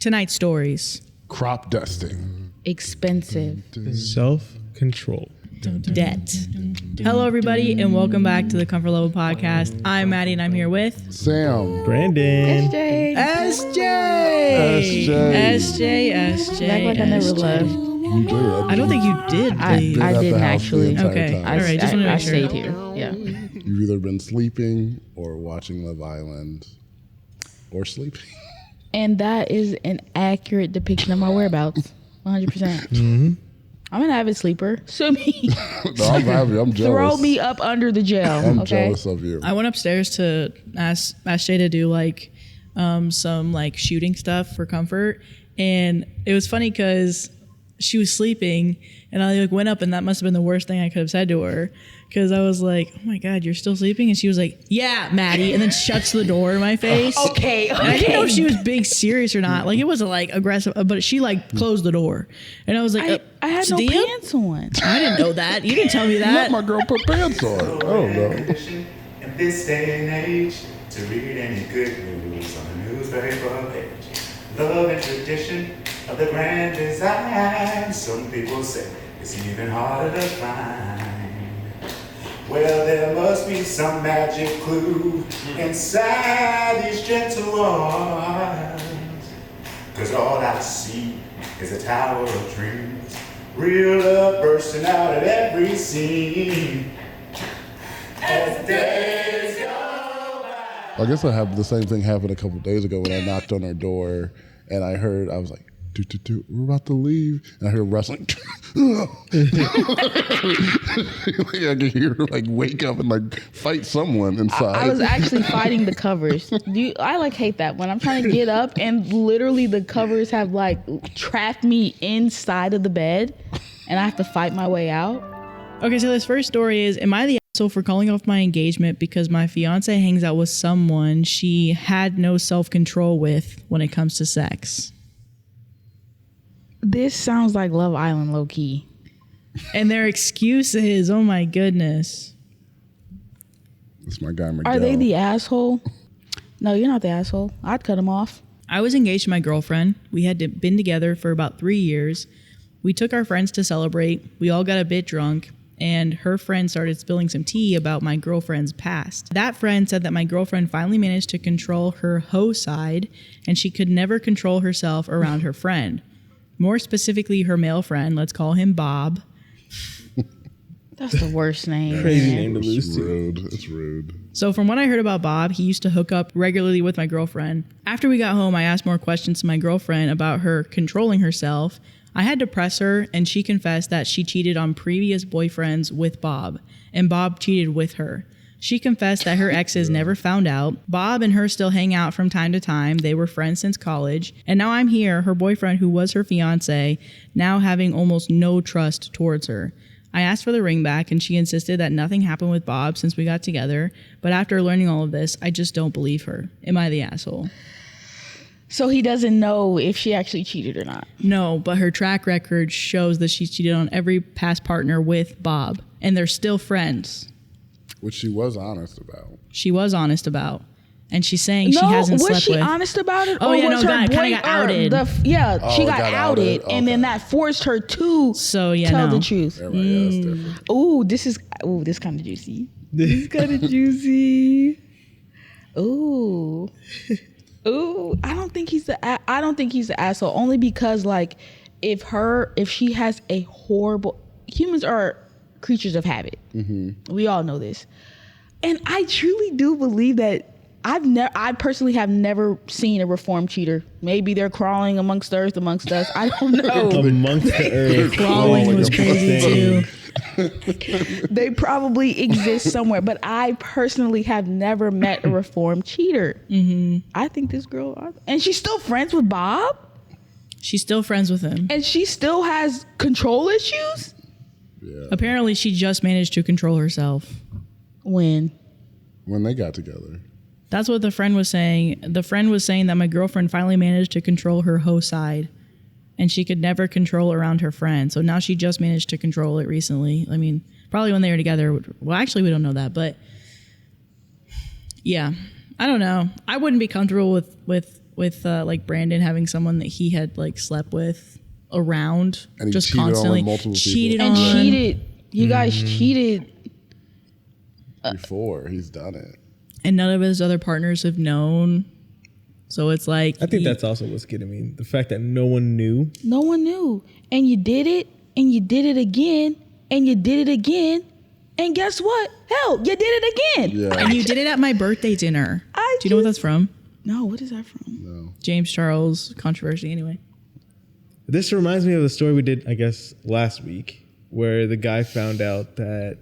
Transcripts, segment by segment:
Tonight's stories. Crop dusting. Expensive. Self-control. Debt. Hello, everybody, and welcome back to the Comfort Level Podcast. I'm Maddie, and I'm here with Sam. Brandon. SJ. SJ. Act like I never left. You did. I don't think you did. I Please. didn't actually. Okay. Time. All right, just wanna make I sure. stayed here. Yeah. You've either been sleeping or watching Love Island or sleeping. And that is an accurate depiction of my whereabouts. 100%. Mm-hmm. I'm an avid sleeper. Sue me. No, I'm happy. I'm jealous. Throw me up under the jail. I'm okay. jealous of you. I went upstairs to ask Jay to do like some like shooting stuff for comfort, and it was funny because she was sleeping, and I like went up, and that must have been the worst thing I could have said to her, because I was like, "Oh my God, you're still sleeping?" And she was like, "Yeah, Maddie," and then shuts the door in my face. Okay. And I didn't know if she was being serious or not. Like it wasn't like aggressive, but she like closed the door, and I was like, I had no "Damn?" pants on. I didn't know that. You didn't tell me Let that. my girl put pants on. I don't know. In this day and age, to read any good news on the newspaper page. Love and tradition of the grand design. Some people say it's even harder to find. Well, there must be some magic clue inside these gentle arms. 'Cause all I see is a tower of dreams. Real love bursting out at every seam. As the days go by. I guess I have the same thing happened a couple days ago when I knocked on her door and I was like, we're about to leave. And I heard wrestling. I could hear her like wake up and like fight someone inside. I was actually fighting the covers. I like hate that when I'm trying to get up and literally the covers have like trapped me inside of the bed and I have to fight my way out. Okay, so this first story is, am I the asshole for calling off my engagement because my fiance hangs out with someone she had no self-control with when it comes to sex? This sounds like Love Island low key. And their excuses, oh my goodness. It's my guy Miguel. Are they the asshole? No, you're not the asshole. I'd cut him off. I was engaged to my girlfriend. We had been together for about 3 years. We took our friends to celebrate. We all got a bit drunk, and her friend started spilling some tea about my girlfriend's past. That friend said that my girlfriend finally managed to control her hoe side, and she could never control herself around her friend. More specifically, her male friend, let's call him Bob. That's the worst name. Crazy man. name to lose It's to. rude. It's rude. So from what I heard about Bob, he used to hook up regularly with my girlfriend. After we got home, I asked more questions to my girlfriend about her controlling herself. I had to press her, and she confessed that she cheated on previous boyfriends with Bob, and Bob cheated with her. She confessed that her exes never found out. Bob and her still hang out from time to time. They were friends since college. And now I'm here, her boyfriend who was her fiance, now having almost no trust towards her. I asked for the ring back, and she insisted that nothing happened with Bob since we got together. But after learning all of this, I just don't believe her. Am I the asshole? So he doesn't know if she actually cheated or not. No, but her track record shows that she's cheated on every past partner with Bob. And they're still friends. Which she was honest about. She was honest about. And she's saying she hasn't slept with. Was she honest about it? Oh, or yeah, was no, her kinda got outed. She got outed, and then that forced her to So, yeah, tell no. the truth. Yeah, right, yeah, that's different. This kind of juicy. This is kind of juicy. Ooh. I don't think he's the asshole, only because like if she has a horrible, humans are creatures of habit. Mm-hmm. We all know this. And I truly do believe that I personally have never seen a reformed cheater. Maybe they're crawling amongst us. I don't know. Amongst the earth. Crawling was crazy too. They probably exist somewhere, but I personally have never met a reformed cheater. Mm-hmm. I think this girl, and she's still friends with Bob. She's still friends with him. And she still has control issues? Yeah. Apparently, she just managed to control herself. When When they got together. That's what the friend was saying. The friend was saying that my girlfriend finally managed to control her hoe side, and she could never control around her friend. So now she just managed to control it recently. I mean, probably when they were together. Well, actually, we don't know that, but yeah, I don't know. I wouldn't be comfortable with like Brandon having someone that he had like slept with around, And he just cheated on constantly multiple people. cheated And on. cheated. You guys cheated. Before he's done it. And none of his other partners have known. So it's like I think that's also what's getting me. The fact that no one knew. No one knew. And you did it, and you did it again, and you did it again. And guess what? Hell, you did it again. Yeah. And you did it at my birthday dinner. Do you know what that's from? No, what is that from? No. James Charles controversy. Anyway, This reminds me of the story we did, I guess, last week, where the guy found out that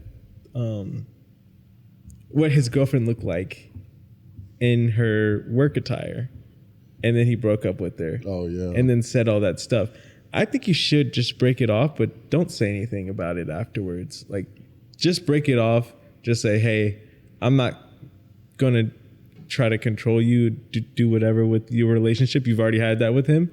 what his girlfriend looked like in her work attire, and then he broke up with her. Oh, yeah. And then said all that stuff. I think you should just break it off, but don't say anything about it afterwards. Like, just break it off. Just say, hey, I'm not going to try to control you, do whatever with your relationship. You've already had that with him.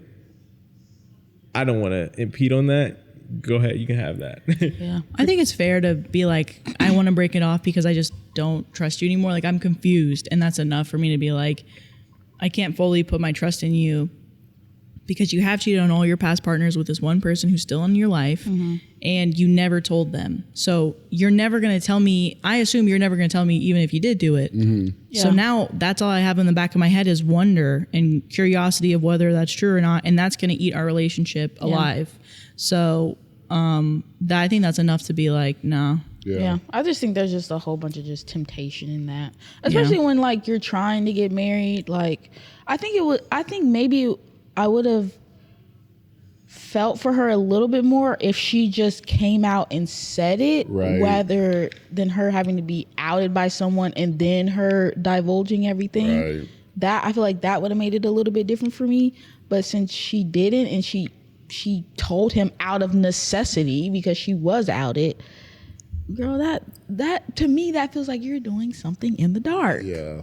I don't want to impede on that. Go ahead. You can have that. Yeah. I think it's fair to be like, I want to break it off because I just don't trust you anymore. Like, I'm confused, and that's enough for me to be like, I can't fully put my trust in you because you have cheated on all your past partners with this one person who's still in your life, and you never told them. So you're never going to tell me. I assume you're never going to tell me even if you did do it. So Yeah. now that's all I have in the back of my head is wonder and curiosity of whether that's true or not, and that's going to eat our relationship alive. So I think that's enough to be like, no. Yeah. I just think there's just a whole bunch of just temptation in that. Especially when like you're trying to get married. Like I think maybe I would have felt for her a little bit more if she just came out and said it, Right. rather than her having to be outed by someone and then her divulging everything. Right. That I feel like that would have made it a little bit different for me. But since she didn't, and she told him out of necessity because she was outed, girl, that to me that feels like you're doing something in the dark. Yeah.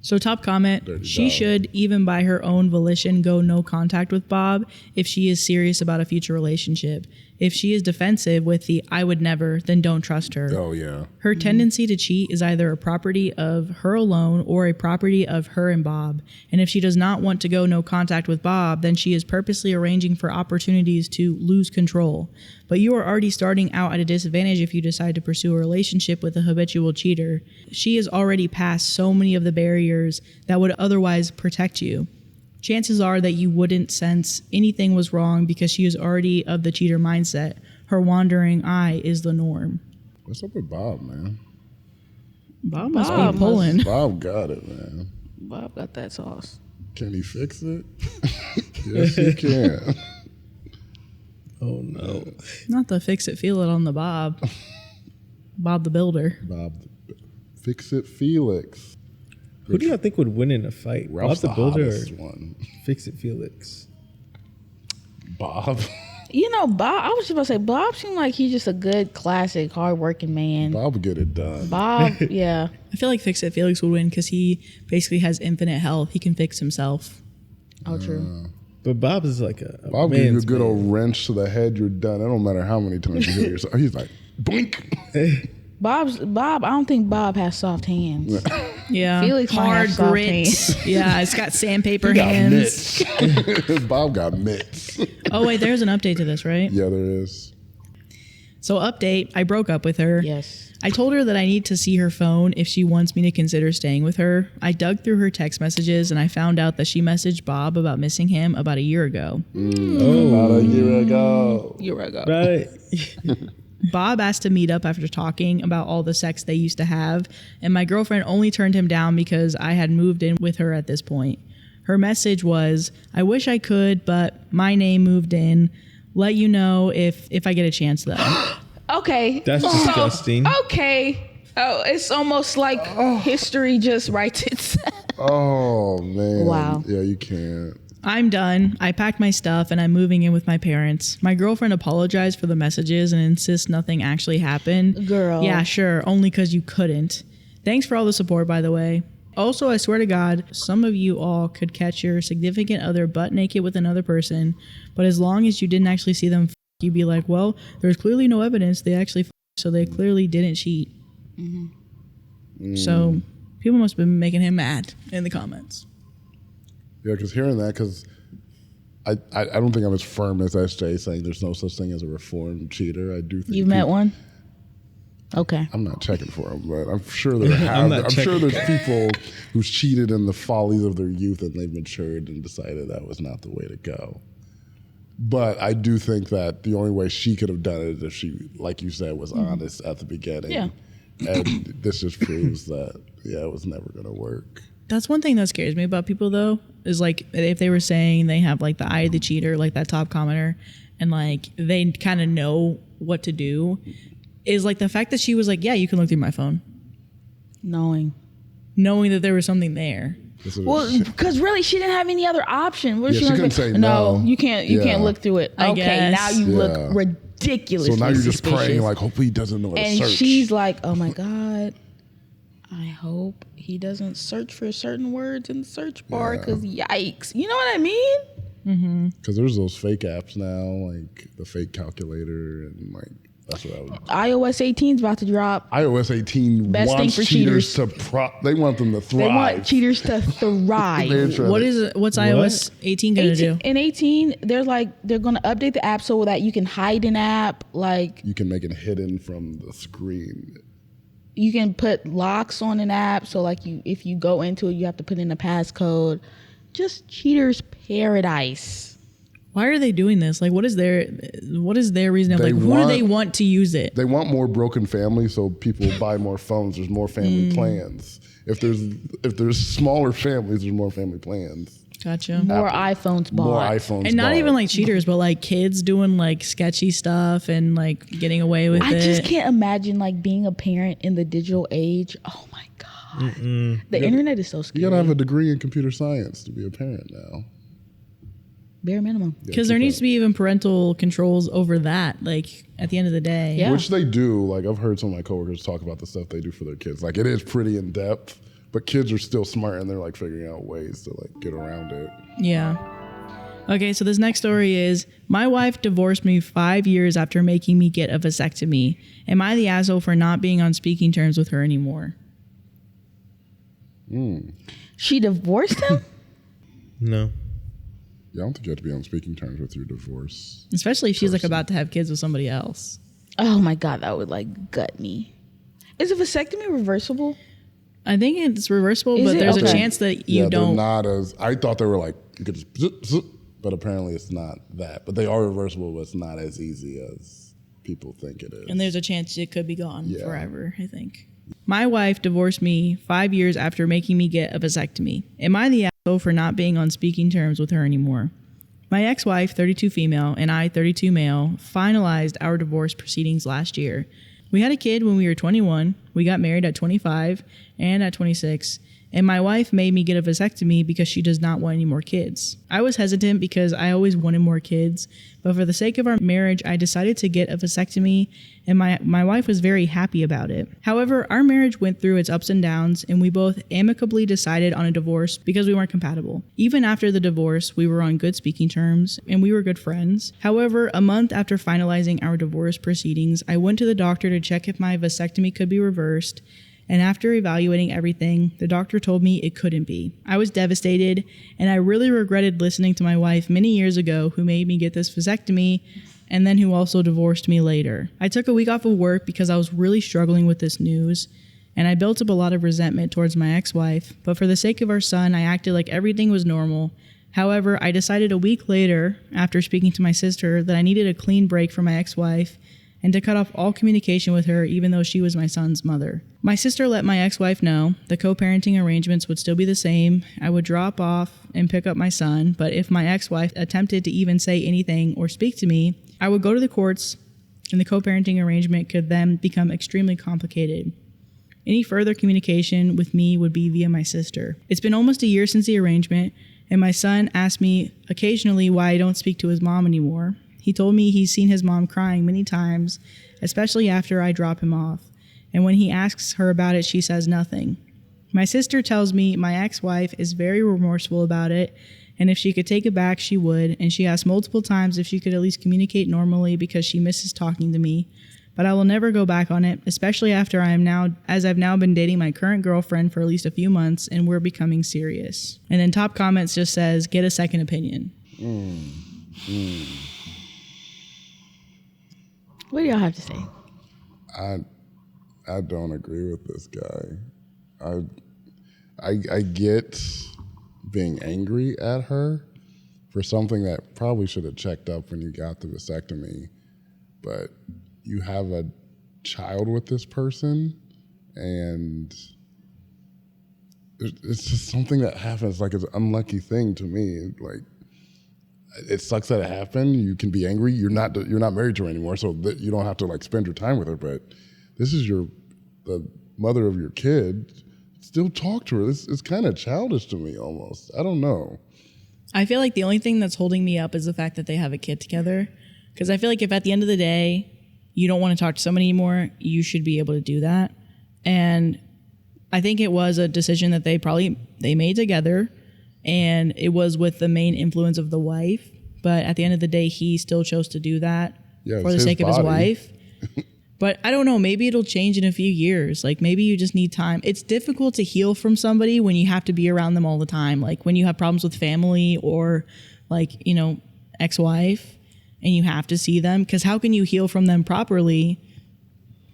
So top comment, Dirty she dog. should, even by her own volition, go no contact with Bob if she is serious about a future relationship. If she is defensive with the I would never, then don't trust her. Oh, yeah. Her tendency to cheat is either a property of her alone or a property of her and Bob. And if she does not want to go no contact with Bob, then she is purposely arranging for opportunities to lose control. But you are already starting out at a disadvantage if you decide to pursue a relationship with a habitual cheater. She has already passed so many of the barriers that would otherwise protect you. Chances are that you wouldn't sense anything was wrong because she is already of the cheater mindset. Her wandering eye is the norm. What's up with Bob, man? Bob must Bob be pulling. Bob got it, man. Bob got that sauce. Can he fix it? Yes, he can. Oh, no. Not the fix it, feel it on the Bob. Bob the Builder. Bob, fix it, Felix. Who do y'all think would win in a fight? Ralph's Bob the Builder or hottest one. Fix It Felix? Bob. You know, Bob, I was just about to say, Bob seemed like he's just a good, classic, hardworking man. Bob will get it done. Bob, yeah. I feel like Fix It Felix would win because he basically has infinite health. He can fix himself. Oh, true. But Bob is like a Bob will give you a man's good man. old wrench to the head. You're done. It don't matter how many times you hit yourself. He's like, boink. Bob, I don't think Bob has soft hands. Yeah. Felix might hard have soft grits. Yeah, it's got sandpaper He got hands. mitts. Bob got mitts. Oh, wait, there's an update to this, right? Yeah, there is. So, update, I broke up with her. Yes. I told her that I need to see her phone if she wants me to consider staying with her. I dug through her text messages and I found out that she messaged Bob about missing him about a year ago. About a year ago. You're right, God. Right. Bob asked to meet up after talking about all the sex they used to have, and my girlfriend only turned him down because I had moved in with her at this point. Her message was, I wish I could, but my name moved in. Let you know if I get a chance, though. Okay. That's disgusting. Okay. Oh, it's almost like history just writes itself. Oh, man. Wow. Yeah, you can't. I'm done. I packed my stuff and I'm moving in with my parents. My girlfriend apologized for the messages and insists nothing actually happened. Girl. Yeah, sure. Only because you couldn't. Thanks for all the support, by the way. Also, I swear to God, some of you all could catch your significant other butt naked with another person, but as long as you didn't actually see them, you'd be like, well, there's clearly no evidence they actually so they clearly didn't cheat. So people must have been making him mad in the comments. Yeah, because hearing that, because I don't think I'm as firm as SJ saying there's no such thing as a reformed cheater. I do think You met one? Okay. I'm not checking for them, but I'm sure I'm sure there's people who's cheated in the follies of their youth and they've matured and decided that was not the way to go. But I do think that the only way she could have done it is if she, like you said, was honest at the beginning. Yeah. And this just proves that, it was never going to work. That's one thing that scares me about people, though, is like if they were saying they have like the eye of the cheater, like that top commenter, and like they kind of know what to do, is like the fact that she was like, yeah, you can look through my phone. Knowing that there was something there. Well, because really, she didn't have any other option. What Yeah, she she couldn't say no. You can't. You can't look through it. I Okay, guess. now you look ridiculous. So now you're just suspicious. praying like, hopefully he doesn't know how to And search. she's like, oh my God, I hope he doesn't search for certain words in the search bar because yikes. You know what I mean? Because there's those fake apps now, like the fake calculator, and like that's what I would. iOS 18 is about to drop. iOS 18 Best thing wants for cheaters to they want them to thrive. They want cheaters to thrive. What's iOS 18 gonna do? In 18, they're gonna update the app so that you can hide an app. Like You can make it hidden from the screen. you can put locks on an app. So like if you go into it, you have to put in a passcode. Just cheaters paradise. Why are they doing this? Like, what is their reason? Of, They like, who do they want to use it? They want more broken families, so people buy more phones. There's more family plans. If there's smaller families, there's more family plans. Gotcha. More iPhones bought. More iPhones, And not bought. even like cheaters, but like kids doing like sketchy stuff and like getting away with I it. just can't imagine like being a parent in the digital age. Oh my God. The internet is so scary. You gotta have a degree in computer science to be a parent now. Bare minimum. Because there needs to be even parental controls over that. Like at the end of the day, Yeah. Which they do. Like I've heard some of my coworkers talk about the stuff they do for their kids. Like it is pretty in depth, but kids are still smart and they're like figuring out ways to like get around it. Yeah. Okay, so this next story is my wife divorced me 5 years after making me get a vasectomy. Am I the asshole for not being on speaking terms with her anymore? She divorced him? No. Yeah, I don't think you have to be on speaking terms with your divorce. Especially if she's like about to have kids with somebody else. Oh my God, that would like gut me. Is a vasectomy reversible? I think it's reversible, Is but it? there's a Okay. chance that you They're don't. not as I thought they were like you could just zip, zip, but apparently it's not that. But they are reversible, but it's not as easy as people think it is. And there's a chance it could be gone Yeah. forever, I think. My wife divorced me 5 years after making me get a vasectomy. Am I the asshole for not being on speaking terms with her anymore? My ex-wife, 32 female, and I, 32 male, finalized our divorce proceedings last year. We had a kid when we were 21. We got married at 25 and at 26. And my wife made me get a vasectomy because she does not want any more kids. I was hesitant because I always wanted more kids, but for the sake of our marriage, I decided to get a vasectomy, and my wife was very happy about it. However, our marriage went through its ups and downs, and we both amicably decided on a divorce because we weren't compatible. Even after the divorce, we were on good speaking terms, and we were good friends. However, a month after finalizing our divorce proceedings, I went to the doctor to check if my vasectomy could be reversed. And after evaluating everything, the doctor told me it couldn't be. I was devastated, and I really regretted listening to my wife many years ago who made me get this vasectomy and then who also divorced me later. I took a week off of work because I was really struggling with this news, and I built up a lot of resentment towards my ex-wife, but for the sake of our son, I acted like everything was normal. However, I decided a week later, after speaking to my sister, that I needed a clean break from my ex-wife and to cut off all communication with her even though she was my son's mother. My sister let my ex-wife know the co-parenting arrangements would still be the same. I would drop off and pick up my son, but if my ex-wife attempted to even say anything or speak to me, I would go to the courts and the co-parenting arrangement could then become extremely complicated. Any further communication with me would be via my sister. It's been almost a year since the arrangement, and my son asks me occasionally why I don't speak to his mom anymore. He told me he's seen his mom crying many times, especially after I drop him off. And when he asks her about it, she says nothing. My sister tells me my ex-wife is very remorseful about it, and if she could take it back, she would. And she asked multiple times if she could at least communicate normally because she misses talking to me. but I will never go back on it, especially after I've now been dating my current girlfriend for at least a few months and we're becoming serious. And then top comments just says, get a second opinion. What do y'all have to say? I don't agree with this guy. I get being angry at her for something that probably should have checked up when you got the vasectomy, but you have a child with this person, and it's just something that happens. Like, it's an unlucky thing to me. Like, it sucks that it happened. You can be angry. You're not married to her anymore, so that you don't have to like spend your time with her. But this is the mother of your kid. Still talk to her. It's kind of childish to me almost. I don't know. I feel like the only thing that's holding me up is the fact that they have a kid together. Because I feel like if at the end of the day you don't want to talk to someone anymore, you should be able to do that. And I think it was a decision that they made together, and it was with the main influence of the wife. But at the end of the day, he still chose to do that for the sake of his wife. But I don't know, maybe it'll change in a few years. Like, maybe you just need time. It's difficult to heal from somebody when you have to be around them all the time. Like, when you have problems with family or, like, ex-wife, and you have to see them. Because how can you heal from them properly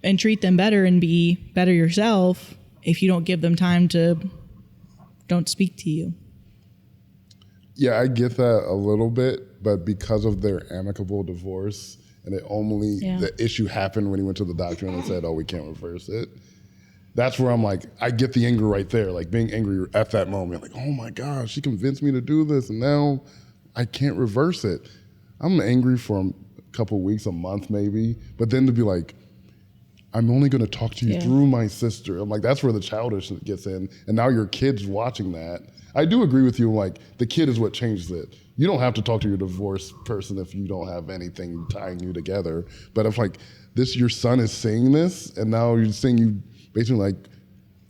and treat them better and be better yourself if you don't give them time to don't speak to you? Yeah, I get that a little bit, but because of their amicable divorce, and the issue happened when he went to the doctor and they said, oh, we can't reverse it. That's where I'm like, I get the anger right there, like being angry at that moment. Like, oh my gosh, she convinced me to do this and now I can't reverse it. I'm angry for a couple weeks, a month maybe, but then to be like, I'm only gonna talk to you through my sister. I'm like, that's where the childish gets in. And now your kid's watching that. I do agree with you, like, the kid is what changes it. You don't have to talk to your divorced person if you don't have anything tying you together. But if like your son is saying this, and now you're saying you basically like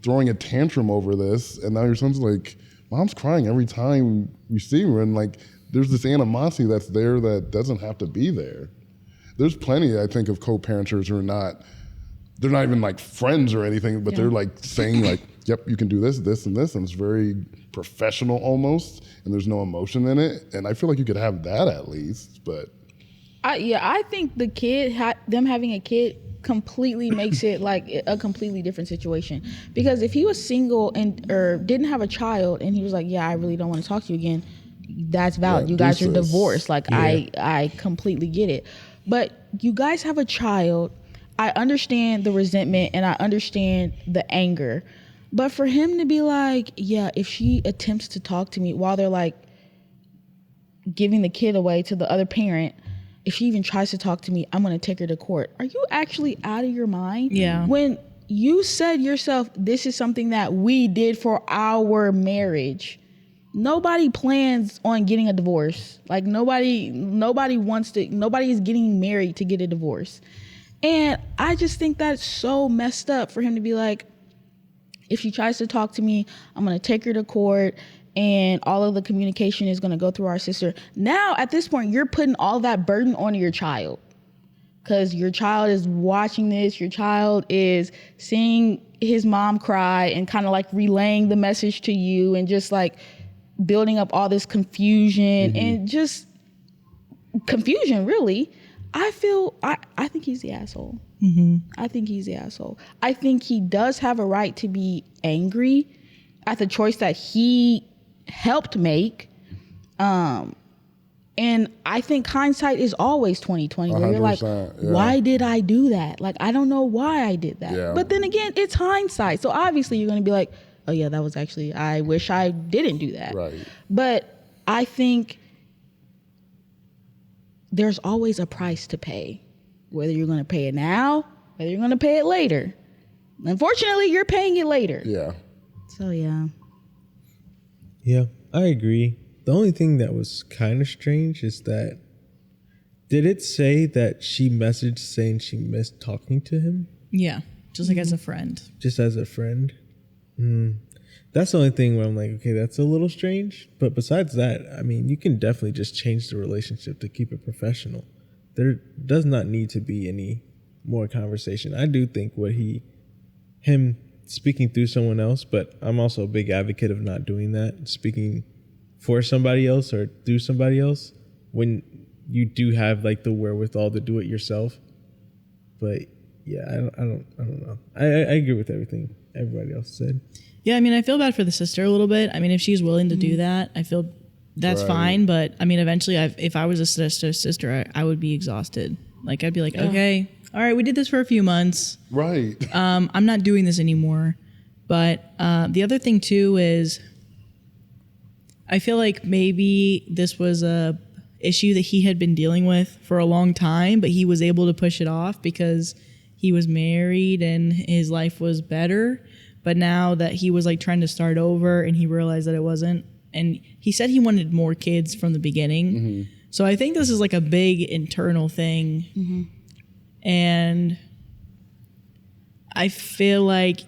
throwing a tantrum over this, and now your son's like, mom's crying every time we see her, and like there's this animosity that's there that doesn't have to be there. There's plenty, I think, of co-parenters who are they're not even like friends or anything, but they're like saying like, yep, you can do this, this, and this, and it's very professional almost, and there's no emotion in it. And I feel like you could have that at least, but. I think the kid, them having a kid completely makes it like a completely different situation. Because if he was single or didn't have a child and he was like, yeah, I really don't want to talk to you again, that's valid. You guys are divorced. Like, I completely get it. But you guys have a child. I understand the resentment and I understand the anger. But for him to be like, yeah, if she attempts to talk to me while they're like giving the kid away to the other parent, if she even tries to talk to me, I'm going to take her to court. Are you actually out of your mind? Yeah. When you said yourself, this is something that we did for our marriage. Nobody plans on getting a divorce. Like nobody is getting married to get a divorce. And I just think that's so messed up for him to be like, if she tries to talk to me, I'm going to take her to court and all of the communication is going to go through our sister. Now, at this point, you're putting all that burden on your child because your child is watching this. Your child is seeing his mom cry and kind of like relaying the message to you and just like building up all this confusion and just confusion, really. I think he's the asshole. I think he's the asshole. I think he does have a right to be angry at the choice that he helped make. And I think hindsight is always 20/20, where you're like, why did I do that? Like, I don't know why I did that. Yeah. But then again, it's hindsight. So obviously you're going to be like, oh yeah, that was actually, I wish I didn't do that. Right. But I think there's always a price to pay, whether you're going to pay it now, whether you're going to pay it later. Unfortunately, you're paying it later. Yeah. So, yeah. Yeah, I agree. The only thing that was kind of strange is that, did it say that she messaged saying she missed talking to him? Yeah, just like as a friend. Just as a friend? That's the only thing where I'm like, okay, that's a little strange. But besides that, I mean, you can definitely just change the relationship to keep it professional. There does not need to be any more conversation. I do think him speaking through someone else, but I'm also a big advocate of not doing that, speaking for somebody else or through somebody else when you do have like the wherewithal to do it yourself. But yeah, I don't know. I agree with everything everybody else said. Yeah, I mean, I feel bad for the sister a little bit. I mean, if she's willing to do that, I feel that's fine. But I mean, eventually, if I was a sister, I would be exhausted. Like, I'd be like, okay, all right, we did this for a few months. Right. I'm not doing this anymore. But the other thing too is, I feel like maybe this was a issue that he had been dealing with for a long time, but he was able to push it off because he was married and his life was better. But now that he was like trying to start over and he realized that it wasn't, and he said he wanted more kids from the beginning. Mm-hmm. So I think this is like a big internal thing. Mm-hmm. And I feel like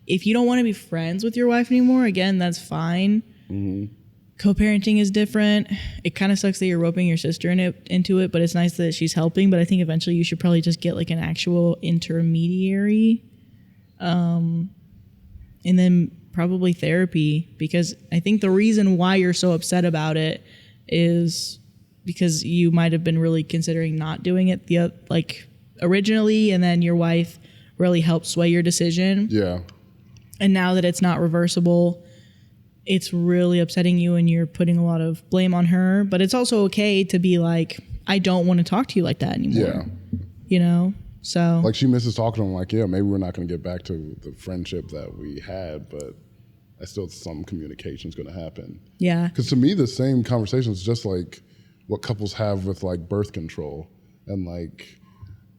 if you don't want to be friends with your wife anymore, again, that's fine. Mm-hmm. Co-parenting is different. It kind of sucks that you're roping your sister into it, but it's nice that she's helping. But I think eventually you should probably just get like an actual intermediary. And then probably therapy, because I think the reason why you're so upset about it is because you might have been really considering not doing it originally, and then your wife really helped sway your decision. Yeah. And now that it's not reversible, it's really upsetting you and you're putting a lot of blame on her. But it's also okay to be like, I don't want to talk to you like that anymore. Yeah. You know? So like she misses talking to him, like, yeah, maybe we're not going to get back to the friendship that we had, but I still some communication is going to happen. Yeah. Because to me, the same conversation is just like what couples have with like birth control and like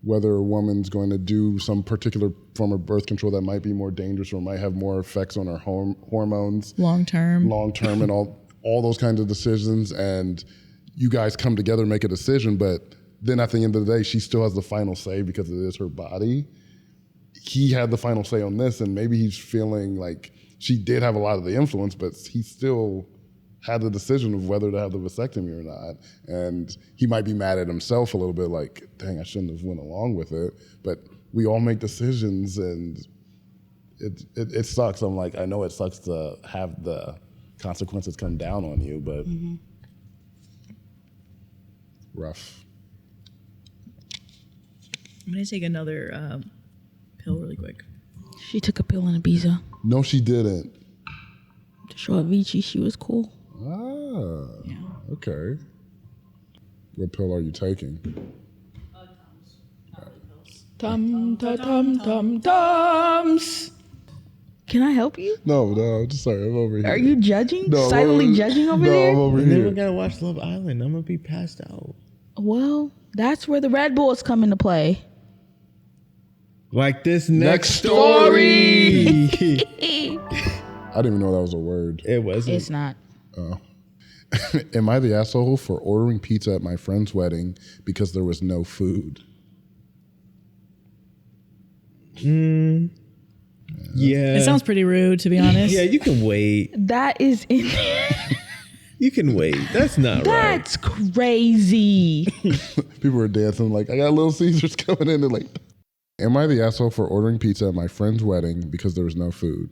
whether a woman's going to do some particular form of birth control that might be more dangerous or might have more effects on her hormones. Long term and all those kinds of decisions. And you guys come together and make a decision, but then at the end of the day, she still has the final say because it is her body. He had the final say on this, and maybe he's feeling like she did have a lot of the influence, but he still had the decision of whether to have the vasectomy or not. And he might be mad at himself a little bit, like, dang, I shouldn't have went along with it. But we all make decisions, and it sucks. I'm like, I know it sucks to have the consequences come down on you, but rough. I'm going to take another pill really quick. She took a pill in Ibiza. No, she didn't. To show Avicii she was cool. Ah, yeah. Okay. What pill are you taking? Tums. Can I help you? No, just sorry, I'm over here. Are you judging? No, silently judging over there? No, I'm over I here. never gotta watch Love Island. I'm gonna be passed out. Well, that's where the Red Bulls come into play. Like this next story. I didn't even know that was a word. It wasn't. It's not. Oh. Am I the asshole for ordering pizza at my friend's wedding because there was no food? Yeah. It sounds pretty rude, to be honest. Yeah, you can wait. That is in there. You can wait. That's not right. That's crazy. People were dancing like, I got Little Caesars coming in. They're like, am I the asshole for ordering pizza at my friend's wedding because there was no food?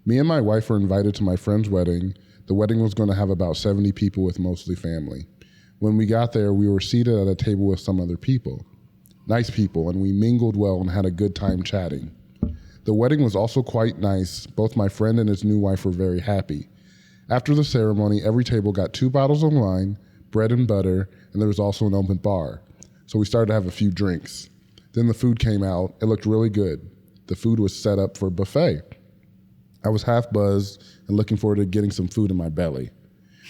Me and my wife were invited to my friend's wedding. The wedding was going to have about 70 people with mostly family. When we got there, we were seated at a table with some other people. Nice people, and we mingled well and had a good time chatting. The wedding was also quite nice. Both my friend and his new wife were very happy. After the ceremony, every table got 2 bottles of wine, bread and butter, and there was also an open bar. So we started to have a few drinks. Then the food came out. It looked really good. The food was set up for a buffet. I was half buzzed and looking forward to getting some food in my belly.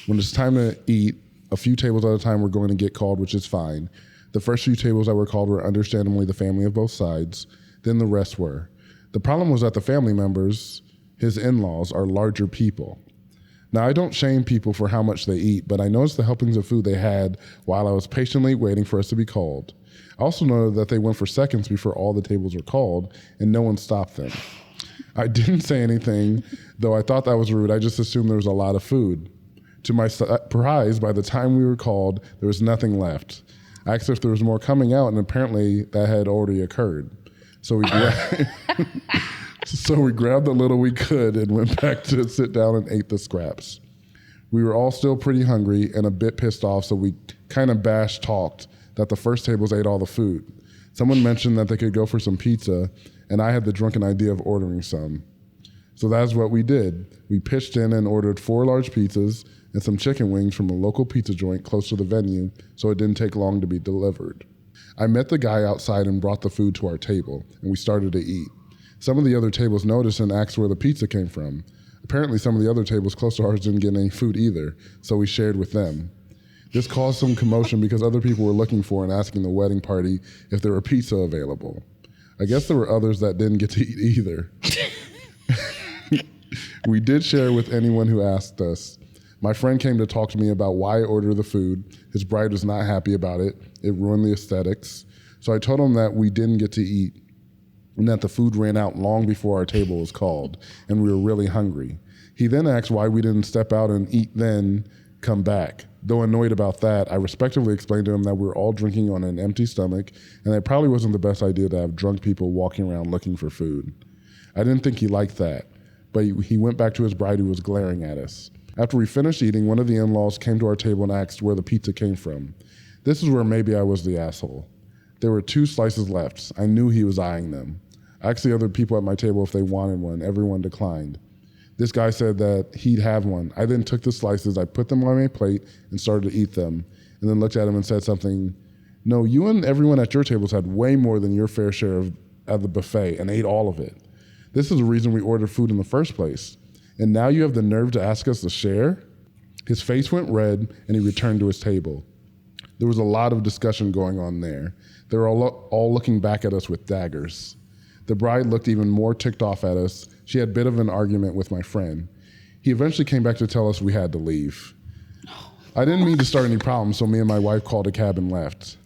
When it's time to eat, a few tables at a time were going to get called, which is fine. The first few tables that were called were understandably the family of both sides. Then the rest were. The problem was that the family members, his in-laws, are larger people. Now, I don't shame people for how much they eat, but I noticed the helpings of food they had while I was patiently waiting for us to be called. I also noted that they went for seconds before all the tables were called, and no one stopped them. I didn't say anything, though I thought that was rude. I just assumed there was a lot of food. To my surprise, by the time we were called, there was nothing left. I asked if there was more coming out, and apparently that had already occurred. So we grabbed the little we could and went back to sit down and ate the scraps. We were all still pretty hungry and a bit pissed off, so we kind of talked that the first tables ate all the food. Someone mentioned that they could go for some pizza, and I had the drunken idea of ordering some. So that's what we did. We pitched in and ordered 4 large pizzas and some chicken wings from a local pizza joint close to the venue, so it didn't take long to be delivered. I met the guy outside and brought the food to our table, and we started to eat. Some of the other tables noticed and asked where the pizza came from. Apparently, some of the other tables close to ours didn't get any food either, so we shared with them. This caused some commotion because other people were looking for and asking the wedding party if there were pizza available. I guess there were others that didn't get to eat either. We did share with anyone who asked us. My friend came to talk to me about why I ordered the food. His bride was not happy about it. It ruined the aesthetics. So I told him that we didn't get to eat and that the food ran out long before our table was called, and we were really hungry. He then asked why we didn't step out and eat then come back. Though annoyed about that, I respectfully explained to him that we were all drinking on an empty stomach and that it probably wasn't the best idea to have drunk people walking around looking for food. I didn't think he liked that, but he went back to his bride who was glaring at us. After we finished eating, one of the in-laws came to our table and asked where the pizza came from. This is where maybe I was the asshole. There were 2 slices left. I knew he was eyeing them. I asked the other people at my table if they wanted one. Everyone declined. This guy said that he'd have one. I then took the slices, I put them on my plate and started to eat them, and then looked at him and said something. No, you and everyone at your tables had way more than your fair share of the buffet and ate all of it. This is the reason we ordered food in the first place. And now you have the nerve to ask us to share? His face went red and he returned to his table. There was a lot of discussion going on there. They were all looking back at us with daggers. The bride looked even more ticked off at us. She had a bit of an argument with my friend. He eventually came back to tell us we had to leave. I didn't mean to start any problems, so me and my wife called a cab and left.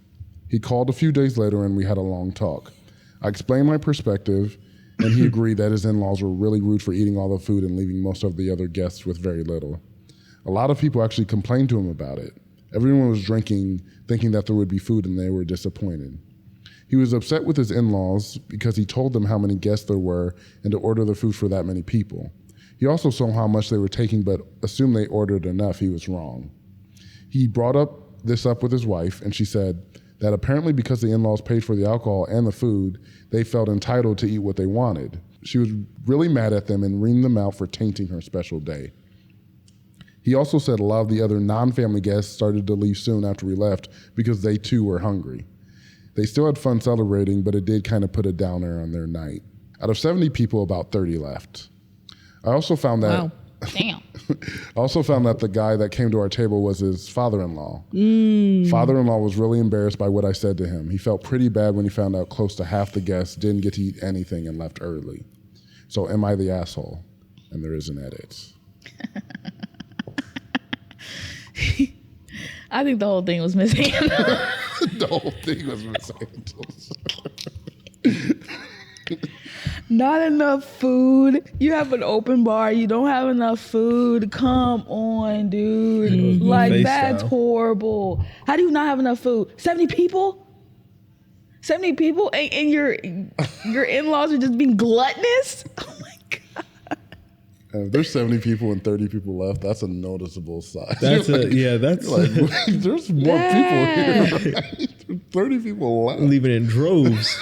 He called a few days later and we had a long talk. I explained my perspective, and he agreed that his in-laws were really rude for eating all the food and leaving most of the other guests with very little. A lot of people actually complained to him about it. Everyone was drinking, thinking that there would be food, and they were disappointed. He was upset with his in-laws because he told them how many guests there were and to order the food for that many people. He also saw how much they were taking, but assumed they ordered enough. He was wrong. He brought this up with his wife, and she said that apparently because the in-laws paid for the alcohol and the food, they felt entitled to eat what they wanted. She was really mad at them and reamed them out for tainting her special day. He also said a lot of the other non-family guests started to leave soon after we left because they too were hungry. They still had fun celebrating, but it did kind of put a downer on their night. Out of 70 people, about 30 left. I also found that Wow. Damn. I also found that the guy that came to our table was his father-in-law. Father-in-law was really embarrassed by what I said to him. He felt pretty bad when he found out close to half the guests didn't get to eat anything and left early. So am I the asshole? And there is an edit. I think the whole thing was mishandled. The whole thing was mishandled. Not enough food. You have an open bar. You don't have enough food. Come on, dude. Like, that's horrible. How do you not have enough food? 70 people? 70 people? And your in-laws are just being gluttonous? Oh, my God. If there's 70 people and 30 people left, that's a noticeable size. That's there's more people here. Right? 30 people left. leaving in droves.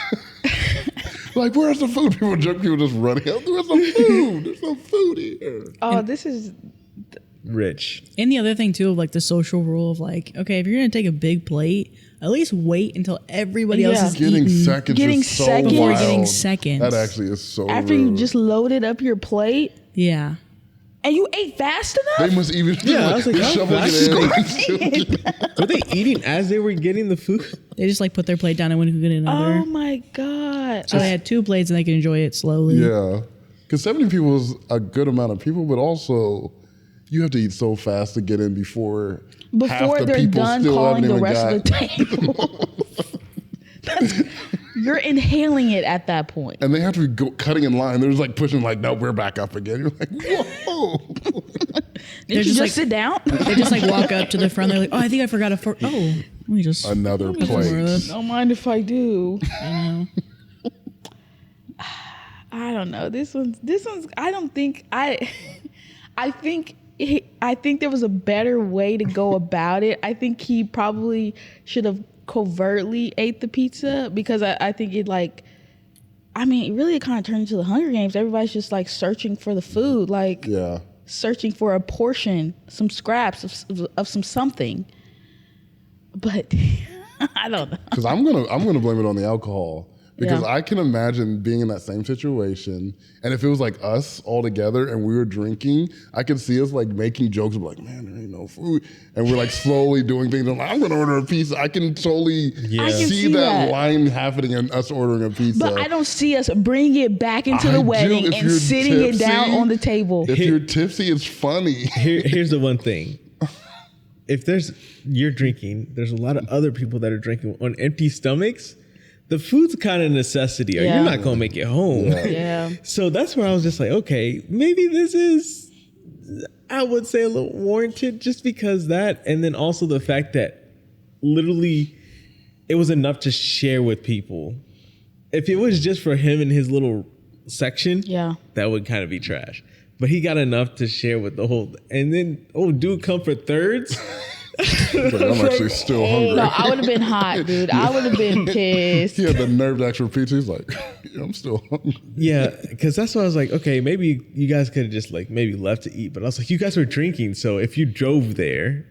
Like, where's the food? Drunk people just running out. There's no food. There's no food here. Oh, this is... Rich. And the other thing too of like the social rule of like, okay, if you're gonna take a big plate, at least wait until everybody else is getting eaten seconds Getting is so seconds. before wild. getting seconds. That actually is so After rude. you just loaded up your plate Yeah. and you ate fast enough? They must even I was like, how shoveling fast it in. Were they eating as they were getting the food? They just like put their plate down and went to get another. Oh my God. So they had 2 plates and they could enjoy it slowly. Yeah. Because 70 people is a good amount of people, but also you have to eat so fast to get in before half the they're people done still calling haven't the even rest of the table. You're inhaling it at that point. And they have to be cutting in line. They're just like pushing like, no, we're back up again. You're like, whoa. Did you just just sit down? They just like walk up to the front. They're like, oh, I think I forgot a fork. Oh, We just another some more of plate. this. Don't mind if I do. I know. I don't know. This one's. I don't think I. I think there was a better way to go about it. I think he probably should have covertly ate the pizza because I think it like. I mean, really, it kind of turned into the Hunger Games. Everybody's just like searching for the food, like searching for a portion, some scraps of some something. But I don't know. Because I'm gonna blame it on the alcohol. Because I can imagine being in that same situation, and if it was like us all together and we were drinking, I could see us like making jokes of like, man, there ain't no food, and we're like slowly doing things. I'm like, I'm gonna order a pizza. I can totally see that line happening and us ordering a pizza. But I don't see us bringing it back into the wedding and sitting it down on the table. If you're tipsy, it's funny. Here's the one thing. If you're drinking, there's a lot of other people that are drinking on empty stomachs. The food's kind of necessity, or you're not going to make it home. Yeah. So that's where I was just like, okay, maybe this is, I would say, a little warranted just because that. And then also the fact that literally it was enough to share with people. If it was just for him and his little section, that would kind of be trash. But he got enough to share with the whole. And then, dude, come for thirds. Like, I'm actually still hungry. No, I would have been hot, dude. I would have been pissed. He had the nerve to actually repeat. He's like, I'm still hungry. Yeah, because that's why I was like, okay, maybe you guys could have just like maybe left to eat. But I was like, you guys were drinking, so if you drove there,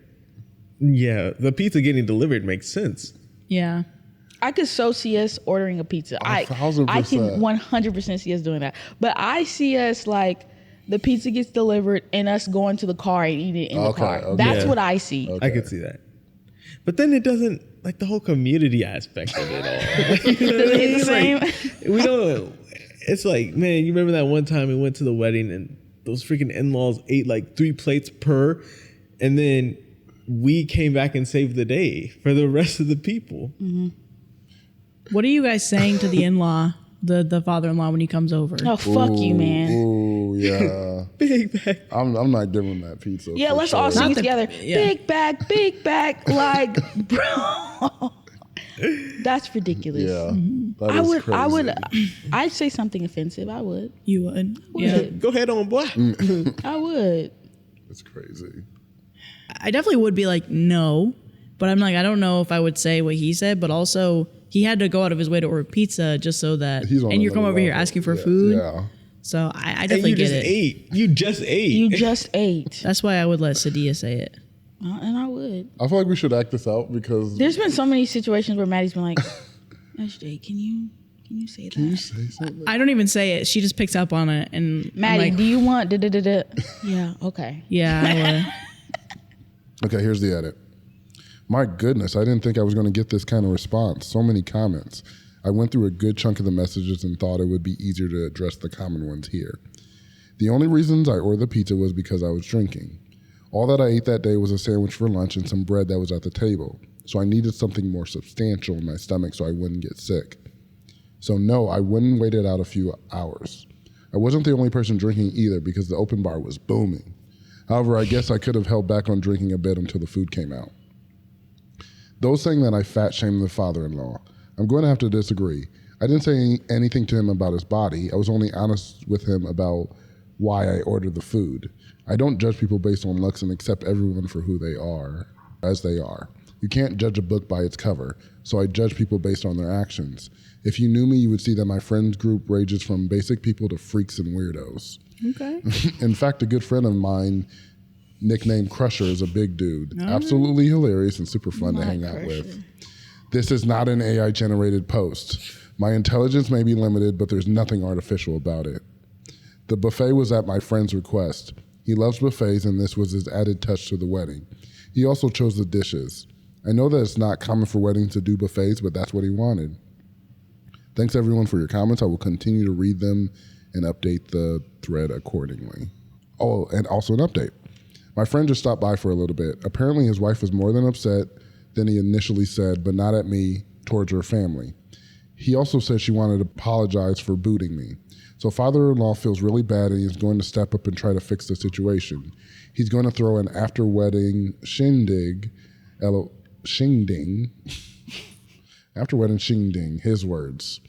the pizza getting delivered makes sense. Yeah. I could so see us ordering a pizza. I can 100% see us doing that. But I see us like the pizza gets delivered and us going to the car and eating it in the car. Okay. That's what I see. Okay. I could see that. But then it doesn't, like the whole community aspect of it all. Does it hit the same? Like, we don't, it's like, man, you remember that one time we went to the wedding and those freaking in-laws ate like 3 plates per, and then we came back and saved the day for the rest of the people. Mm-hmm. What are you guys saying to the in-law? The father-in-law when he comes over. Oh, fuck you, man. Ooh, yeah. Big bag. I'm not giving that pizza. Yeah, let's all sing together. Big bag, like, bro. That's ridiculous. Yeah, that is crazy. I'd say something offensive. I would. You would. Yeah. Go ahead on, boy. I would. It's crazy. I definitely would be like, no. But I'm like, I don't know if I would say what he said, but also he had to go out of his way to order pizza just so that, and you're coming over here asking for food. Yeah. So I definitely get it. You just ate. You just ate. That's why I would let Sadia say it. And I would. I feel like we should act this out because there's been so many situations where Maddie's been like, SJ, can you say that? Can you say something? I don't even say it. She just picks up on it. And Maddie, like, do you want da-da-da-da? Yeah, okay. Yeah, I would. Okay, here's the edit. My goodness, I didn't think I was going to get this kind of response. So many comments. I went through a good chunk of the messages and thought it would be easier to address the common ones here. The only reasons I ordered the pizza was because I was drinking. All that I ate that day was a sandwich for lunch and some bread that was at the table. So I needed something more substantial in my stomach so I wouldn't get sick. So no, I wouldn't wait it out a few hours. I wasn't the only person drinking either because the open bar was booming. However, I guess I could have held back on drinking a bit until the food came out. Those saying that I fat shamed the father-in-law, I'm going to have to disagree. I didn't say anything to him about his body. I was only honest with him about why I ordered the food. I don't judge people based on looks and accept everyone for who they are, as they are. You can't judge a book by its cover, so I judge people based on their actions. If you knew me, you would see that my friends group ranges from basic people to freaks and weirdos. Okay. In fact, a good friend of mine, nicknamed Crusher, is a big dude. Absolutely hilarious and super fun to hang out with. This is not an AI-generated post. My intelligence may be limited, but there's nothing artificial about it. The buffet was at my friend's request. He loves buffets, and this was his added touch to the wedding. He also chose the dishes. I know that it's not common for weddings to do buffets, but that's what he wanted. Thanks, everyone, for your comments. I will continue to read them and update the thread accordingly. Oh, and also an update. My friend just stopped by for a little bit. Apparently, his wife was more than upset than he initially said, but not at me, towards her family. He also said she wanted to apologize for booting me. So father-in-law feels really bad and he's going to step up and try to fix the situation. He's going to throw an after-wedding shindig, shingding, his words.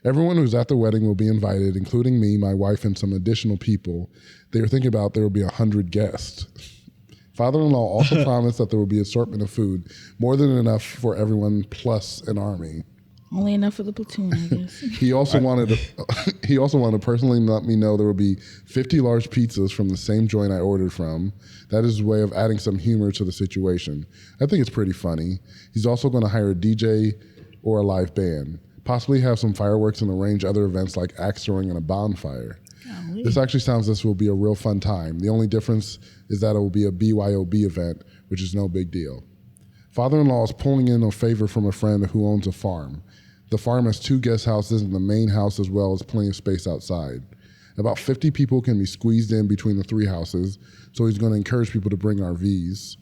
Everyone who's at the wedding will be invited, including me, my wife, and some additional people. They were thinking about there will be 100 guests. Father-in-law also promised that there will be an assortment of food, more than enough for everyone plus an army. Only enough for the platoon, I guess. He also wanted to personally let me know there will be 50 large pizzas from the same joint I ordered from. That is his way of adding some humor to the situation. I think it's pretty funny. He's also going to hire a DJ or a live band, possibly have some fireworks and arrange other events like axe throwing and a bonfire. Golly. This actually sounds this will be a real fun time. The only difference is that it will be a BYOB event, which is no big deal. Father-in-law is pulling in a favor from a friend who owns a farm. The farm has 2 guest houses and the main house as well as plenty of space outside. About 50 people can be squeezed in between the 3 houses, so he's going to encourage people to bring RVs,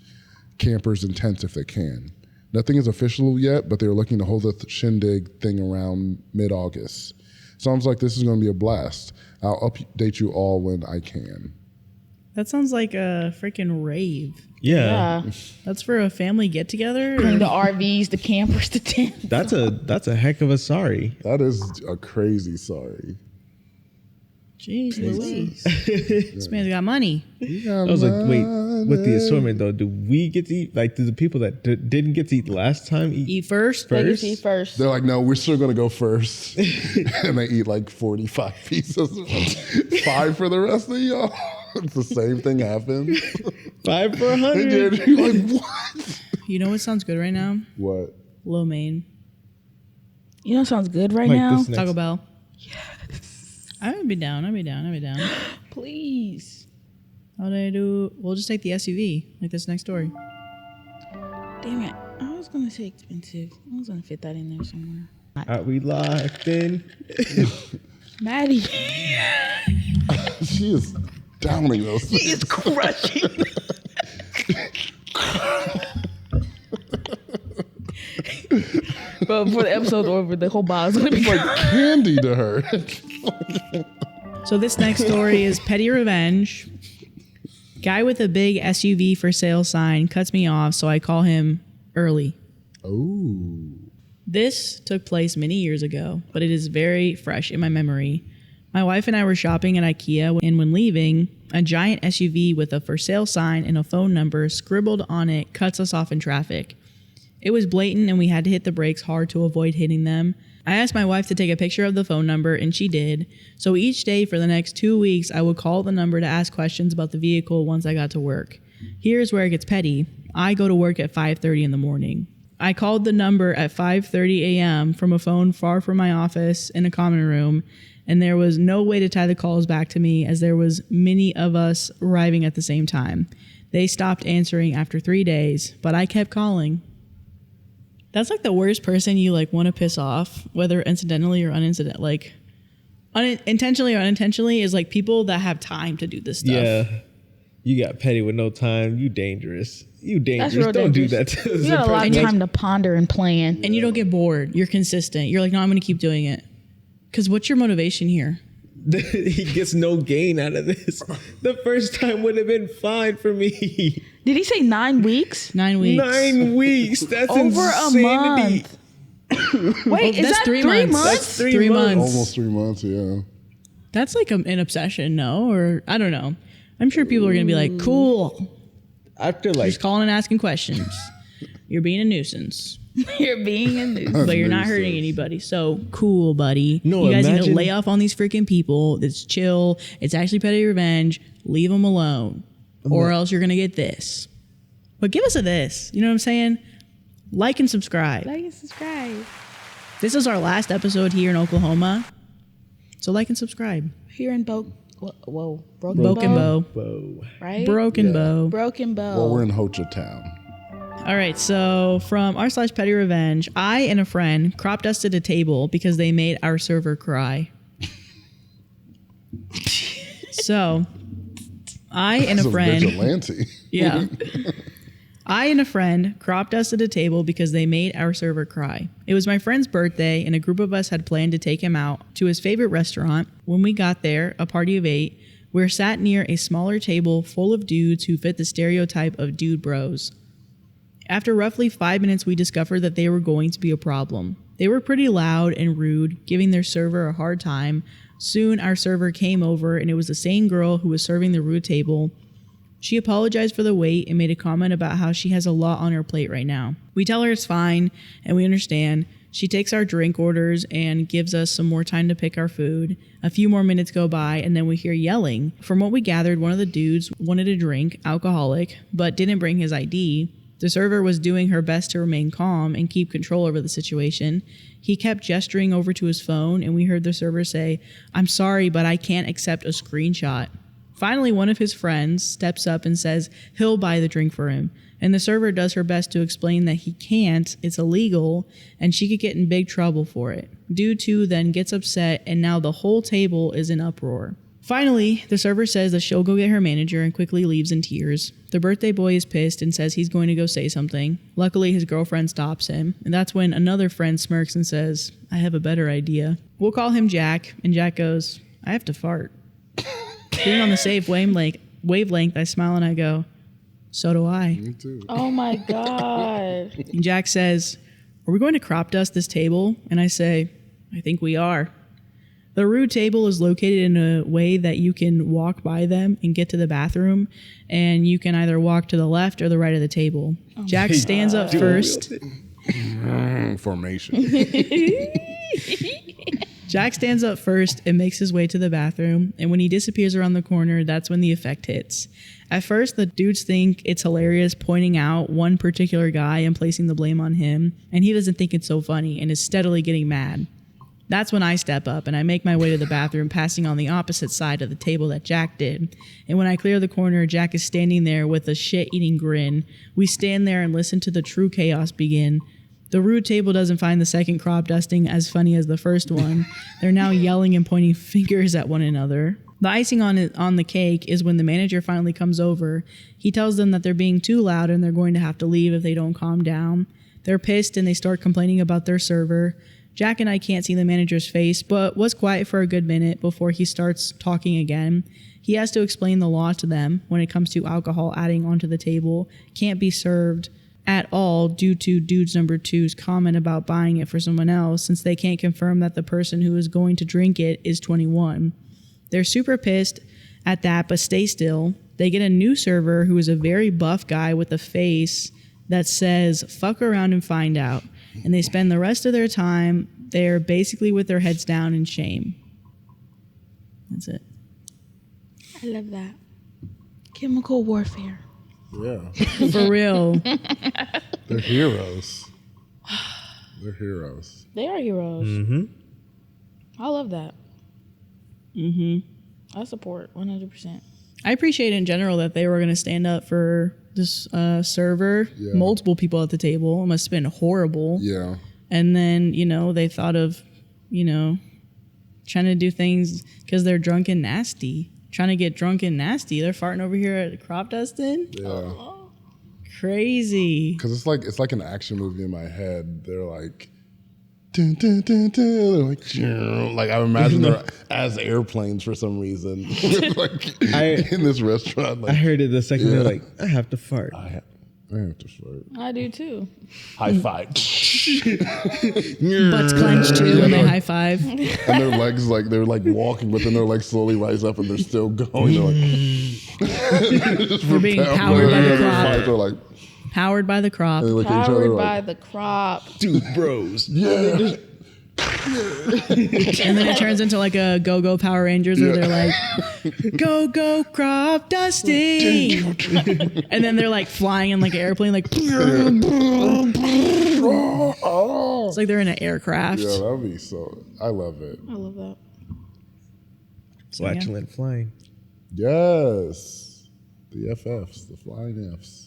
campers, and tents if they can. Nothing is official yet, but they're looking to hold the shindig thing around mid-August. Sounds like this is going to be a blast. I'll update you all when I can. That sounds like a freaking rave. Yeah. That's for a family get together. Bring the RVs, the campers, the tents. That's a heck of a sorry. That is a crazy sorry. Jeez Louise. This man's got money. I was like, wait, with the assortment though, do we get to eat? Like, do the people that didn't get to eat last time eat first? They get to eat first. They're like, no, we're still going to go first. And they eat like 45 pieces. 5 for the rest of y'all. It's the same thing happened. 5 for 100. They did. You're like, what? You know what sounds good right now? What? Lo mein. You know what sounds good right now? Taco Bell. Yes. I would be down. Please. How'd I do? We'll just take the SUV, like this next story. Damn it. I was going to say expensive. I was going to fit that in there somewhere. Are we locked in? Maddie. She is downing those. She is crushing. But before the episode's over, the whole bottle's going to be like candy to her. So this next story is petty revenge. Guy with a big SUV for sale sign cuts me off, so I call him early. Oh. This took place many years ago, but it is very fresh in my memory. My wife and I were shopping at IKEA, and when leaving, a giant SUV with a for sale sign and a phone number scribbled on it cuts us off in traffic. It was blatant, and we had to hit the brakes hard to avoid hitting them. I asked my wife to take a picture of the phone number, and she did. So each day for the next 2 weeks, I would call the number to ask questions about the vehicle once I got to work. Here's where it gets petty. I go to work at 5:30 in the morning. I called the number at 5:30 a.m. from a phone far from my office in a common room, and there was no way to tie the calls back to me as there was many of us arriving at the same time. They stopped answering after 3 days, but I kept calling. That's like the worst person you like want to piss off, whether incidentally or intentionally or unintentionally, is like people that have time to do this stuff. Yeah. You got petty with no time. You dangerous. That's real Don't dangerous. Do that to you got a lot of time to ponder and plan. And you don't get bored. You're consistent. You're like, no, I'm going to keep doing it. Because what's your motivation here? He gets no gain out of this. The first time would have been fine for me. Did he say 9 weeks? 9 weeks. 9 weeks. That's over insanity. A month. Wait, is that 3 months? That's 3 months. Almost 3 months, yeah. That's like an obsession, no? Or I don't know. I'm sure people are going to be like, cool. After like just calling and asking questions. You're being a nuisance. You're being a nuisance. But you're not hurting anybody. So cool, buddy. No, you guys need to lay off on these freaking people. It's chill. It's actually petty revenge. Leave them alone. Or else you're going to get this. But give us a this. You know what I'm saying? Like and subscribe. Like and subscribe. This is our last episode here in Oklahoma. So like and subscribe. Here in Broken Bow. Right? Broken Bow. Broken Bow. Well, we're in Ho Chi Town. All right, so from r/petty revenge, I and a friend crop dusted a table because they made our server cry. So, I and a friend... vigilante. Yeah. I and a friend crop dusted a table because they made our server cry. It was my friend's birthday, and a group of us had planned to take him out to his favorite restaurant. When we got there, a party of 8, we were sat near a smaller table full of dudes who fit the stereotype of dude bros. After roughly 5 minutes, we discovered that they were going to be a problem. They were pretty loud and rude, giving their server a hard time. Soon, our server came over, and it was the same girl who was serving the rude table. She apologized for the wait and made a comment about how she has a lot on her plate right now. We tell her it's fine, and we understand. She takes our drink orders and gives us some more time to pick our food. A few more minutes go by, and then we hear yelling. From what we gathered, one of the dudes wanted a drink, alcoholic, but didn't bring his ID. The server was doing her best to remain calm and keep control over the situation. He kept gesturing over to his phone, and we heard the server say, "I'm sorry, but I can't accept a screenshot." Finally, one of his friends steps up and says he'll buy the drink for him. And the server does her best to explain that he can't, it's illegal, and she could get in big trouble for it. Dude 2 then gets upset, and now the whole table is in uproar. Finally, the server says that she'll go get her manager and quickly leaves in tears. The birthday boy is pissed and says he's going to go say something. Luckily, his girlfriend stops him, and that's when another friend smirks and says, "I have a better idea." We'll call him Jack, and Jack goes, "I have to fart." Being on the same wavelength, I smile and I go, "So do I." Me too. Oh my God. And Jack says, "Are we going to crop dust this table?" And I say, "I think we are." The rude table is located in a way that you can walk by them and get to the bathroom, and you can either walk to the left or the right of the table. Jack stands up first. Formation. Jack stands up first and makes his way to the bathroom, and when he disappears around the corner, that's when the effect hits. At first, the dudes think it's hilarious pointing out one particular guy and placing the blame on him, and he doesn't think it's so funny and is steadily getting mad. That's when I step up and I make my way to the bathroom, passing on the opposite side of the table that Jack did. And when I clear the corner, Jack is standing there with a shit-eating grin. We stand there and listen to the true chaos begin. The rude table doesn't find the second crop dusting as funny as the first one. They're now yelling and pointing fingers at one another. The icing on the cake is when the manager finally comes over. He tells them that they're being too loud and they're going to have to leave if they don't calm down. They're pissed and they start complaining about their server. Jack and I can't see the manager's face, but was quiet for a good minute before he starts talking again. He has to explain the law to them when it comes to alcohol adding onto the table. Can't be served at all due to dudes number 2's comment about buying it for someone else, since they can't confirm that the person who is going to drink it is 21. They're super pissed at that, but stay still. They get a new server who is a very buff guy with a face that says, "Fuck around and find out." And they spend the rest of their time there basically with their heads down in shame. That's it. I love that. Chemical warfare. Yeah. For real. They're heroes. They're heroes. They are heroes. Mm-hmm. I love that. I support 100%. I appreciate in general that they were going to stand up for this server. Yeah. Multiple people at the table. It must have been horrible. Yeah. And then, they thought of, trying to do things because they're drunk and nasty. Trying to get drunk and nasty. They're farting over here at crop dusting. Yeah. Crazy. Because it's like an action movie in my head. They're like, dun, dun, dun, dun. They're like I imagine they're as airplanes for some reason. In this restaurant. I heard it the second they're like, "I have to fart." I have to fart. I do too. High five. Butts clenched too when they high five. And their legs they're walking, but then their legs slowly rise up and they're still going. We're being powered by the crop. They're like, Powered by the crop. they look at each other Powered like, by the crop. Dude, bros. yeah. And then it turns into like a Go-Go Power Rangers where they're like, "Go crop dusting." And then they're like flying in like an airplane, like it's like they're in an aircraft. Yeah, that'd be so. I love it. I love that. Flatulent flying. Yes. The FFs, the flying Fs.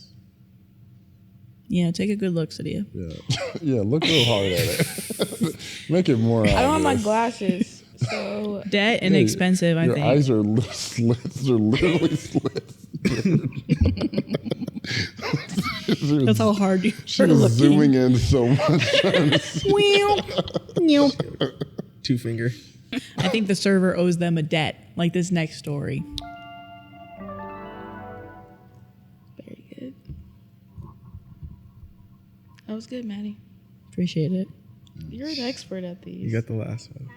Yeah, take a good look, Sadia. Yeah. Yeah, look real hard at it. Make it more obvious. I don't have my glasses, so Debt and expensive, I Your think. eyes are slits. They're literally slits. That's how hard you She was zooming in so much. Two finger. I think the server owes them a debt, like this next story. very good. That was good, Maddie. Appreciate it. You're an expert at these. You got the last one.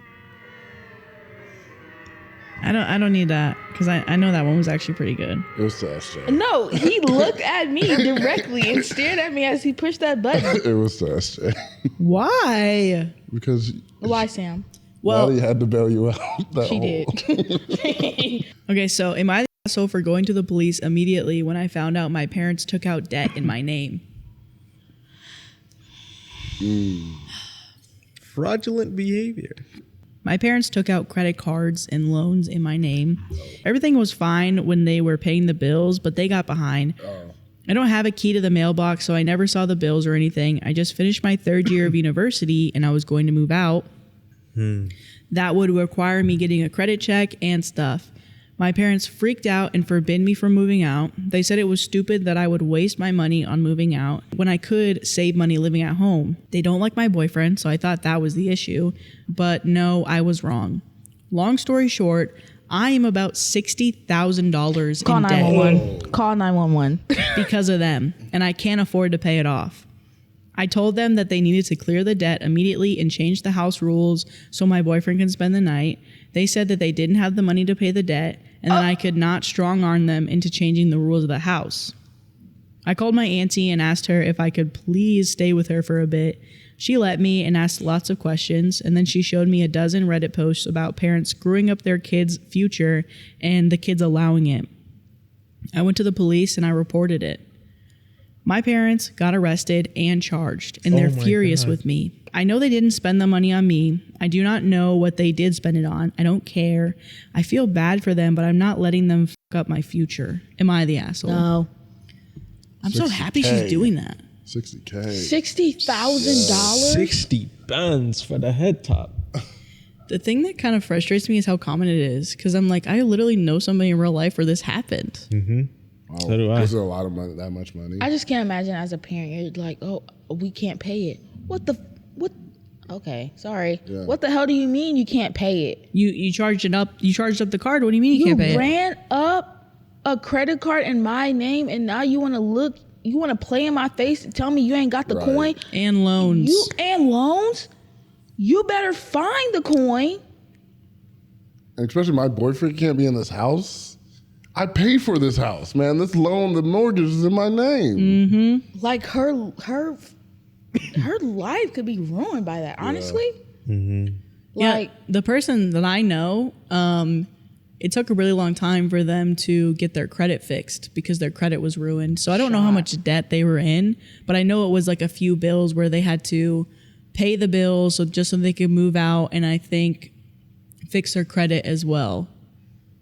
I don't need that because I know that one was actually pretty good. It was to SJ. No, he looked at me directly and stared at me as he pushed that button. It was to SJ. Why? Because Why, Sam? Well, Maddie had to bail you out. She did. okay, so am I the asshole for going to the police immediately when I found out my parents took out debt in my name? Fraudulent behavior. My parents took out credit cards and loans in my name. Everything was fine when they were paying the bills, but they got behind. I don't have a key to the mailbox, so I never saw the bills or anything. I just finished my 3rd year of university and I was going to move out. That would require me getting a credit check and stuff. My parents freaked out and forbid me from moving out. They said it was stupid that I would waste my money on moving out when I could save money living at home. They don't like my boyfriend, so I thought that was the issue. But no, I was wrong. Long story short, I am about $60,000 Call in debt 911. Call 911. because of them, and I can't afford to pay it off. I told them that they needed to clear the debt immediately and change the house rules so my boyfriend can spend the night. They said that they didn't have the money to pay the debt and that I could not strong arm them into changing the rules of the house. I called my auntie and asked her if I could please stay with her for a bit. She let me and asked lots of questions, and then she showed me a dozen Reddit posts about parents screwing up their kids' future and the kids allowing it. I went to the police and I reported it. My parents got arrested and charged, and they're furious with me. I know they didn't spend the money on me. I do not know what they did spend it on. I don't care. I feel bad for them, but I'm not letting them fuck up my future. Am I the asshole? No. I'm so happy she's doing that. $60K. $60,000? 60 bands for the head top. The thing that kind of frustrates me is how common it is, because I'm like, I literally know somebody in real life where this happened. Wow. So do I. Is there a lot of money? That much money? I just can't imagine as a parent, you're like, oh, we can't pay it. What? Okay, sorry. Yeah. What the hell do you mean you can't pay it? You charged it up. You charged up the card. What do you mean you can't pay it? ran up a credit card in my name, and now you want to play in my face and tell me you ain't got the coin And loans. loans. You better find the coin. And especially my boyfriend can't be in this house. I paid for this house, man. This loan, the mortgage is in my name. Like her life could be ruined by that. Honestly, like the person that I know, it took a really long time for them to get their credit fixed because their credit was ruined. So I don't know how much debt they were in, but I know it was like a few bills where they had to pay the bills so they could move out, and I think fix their credit as well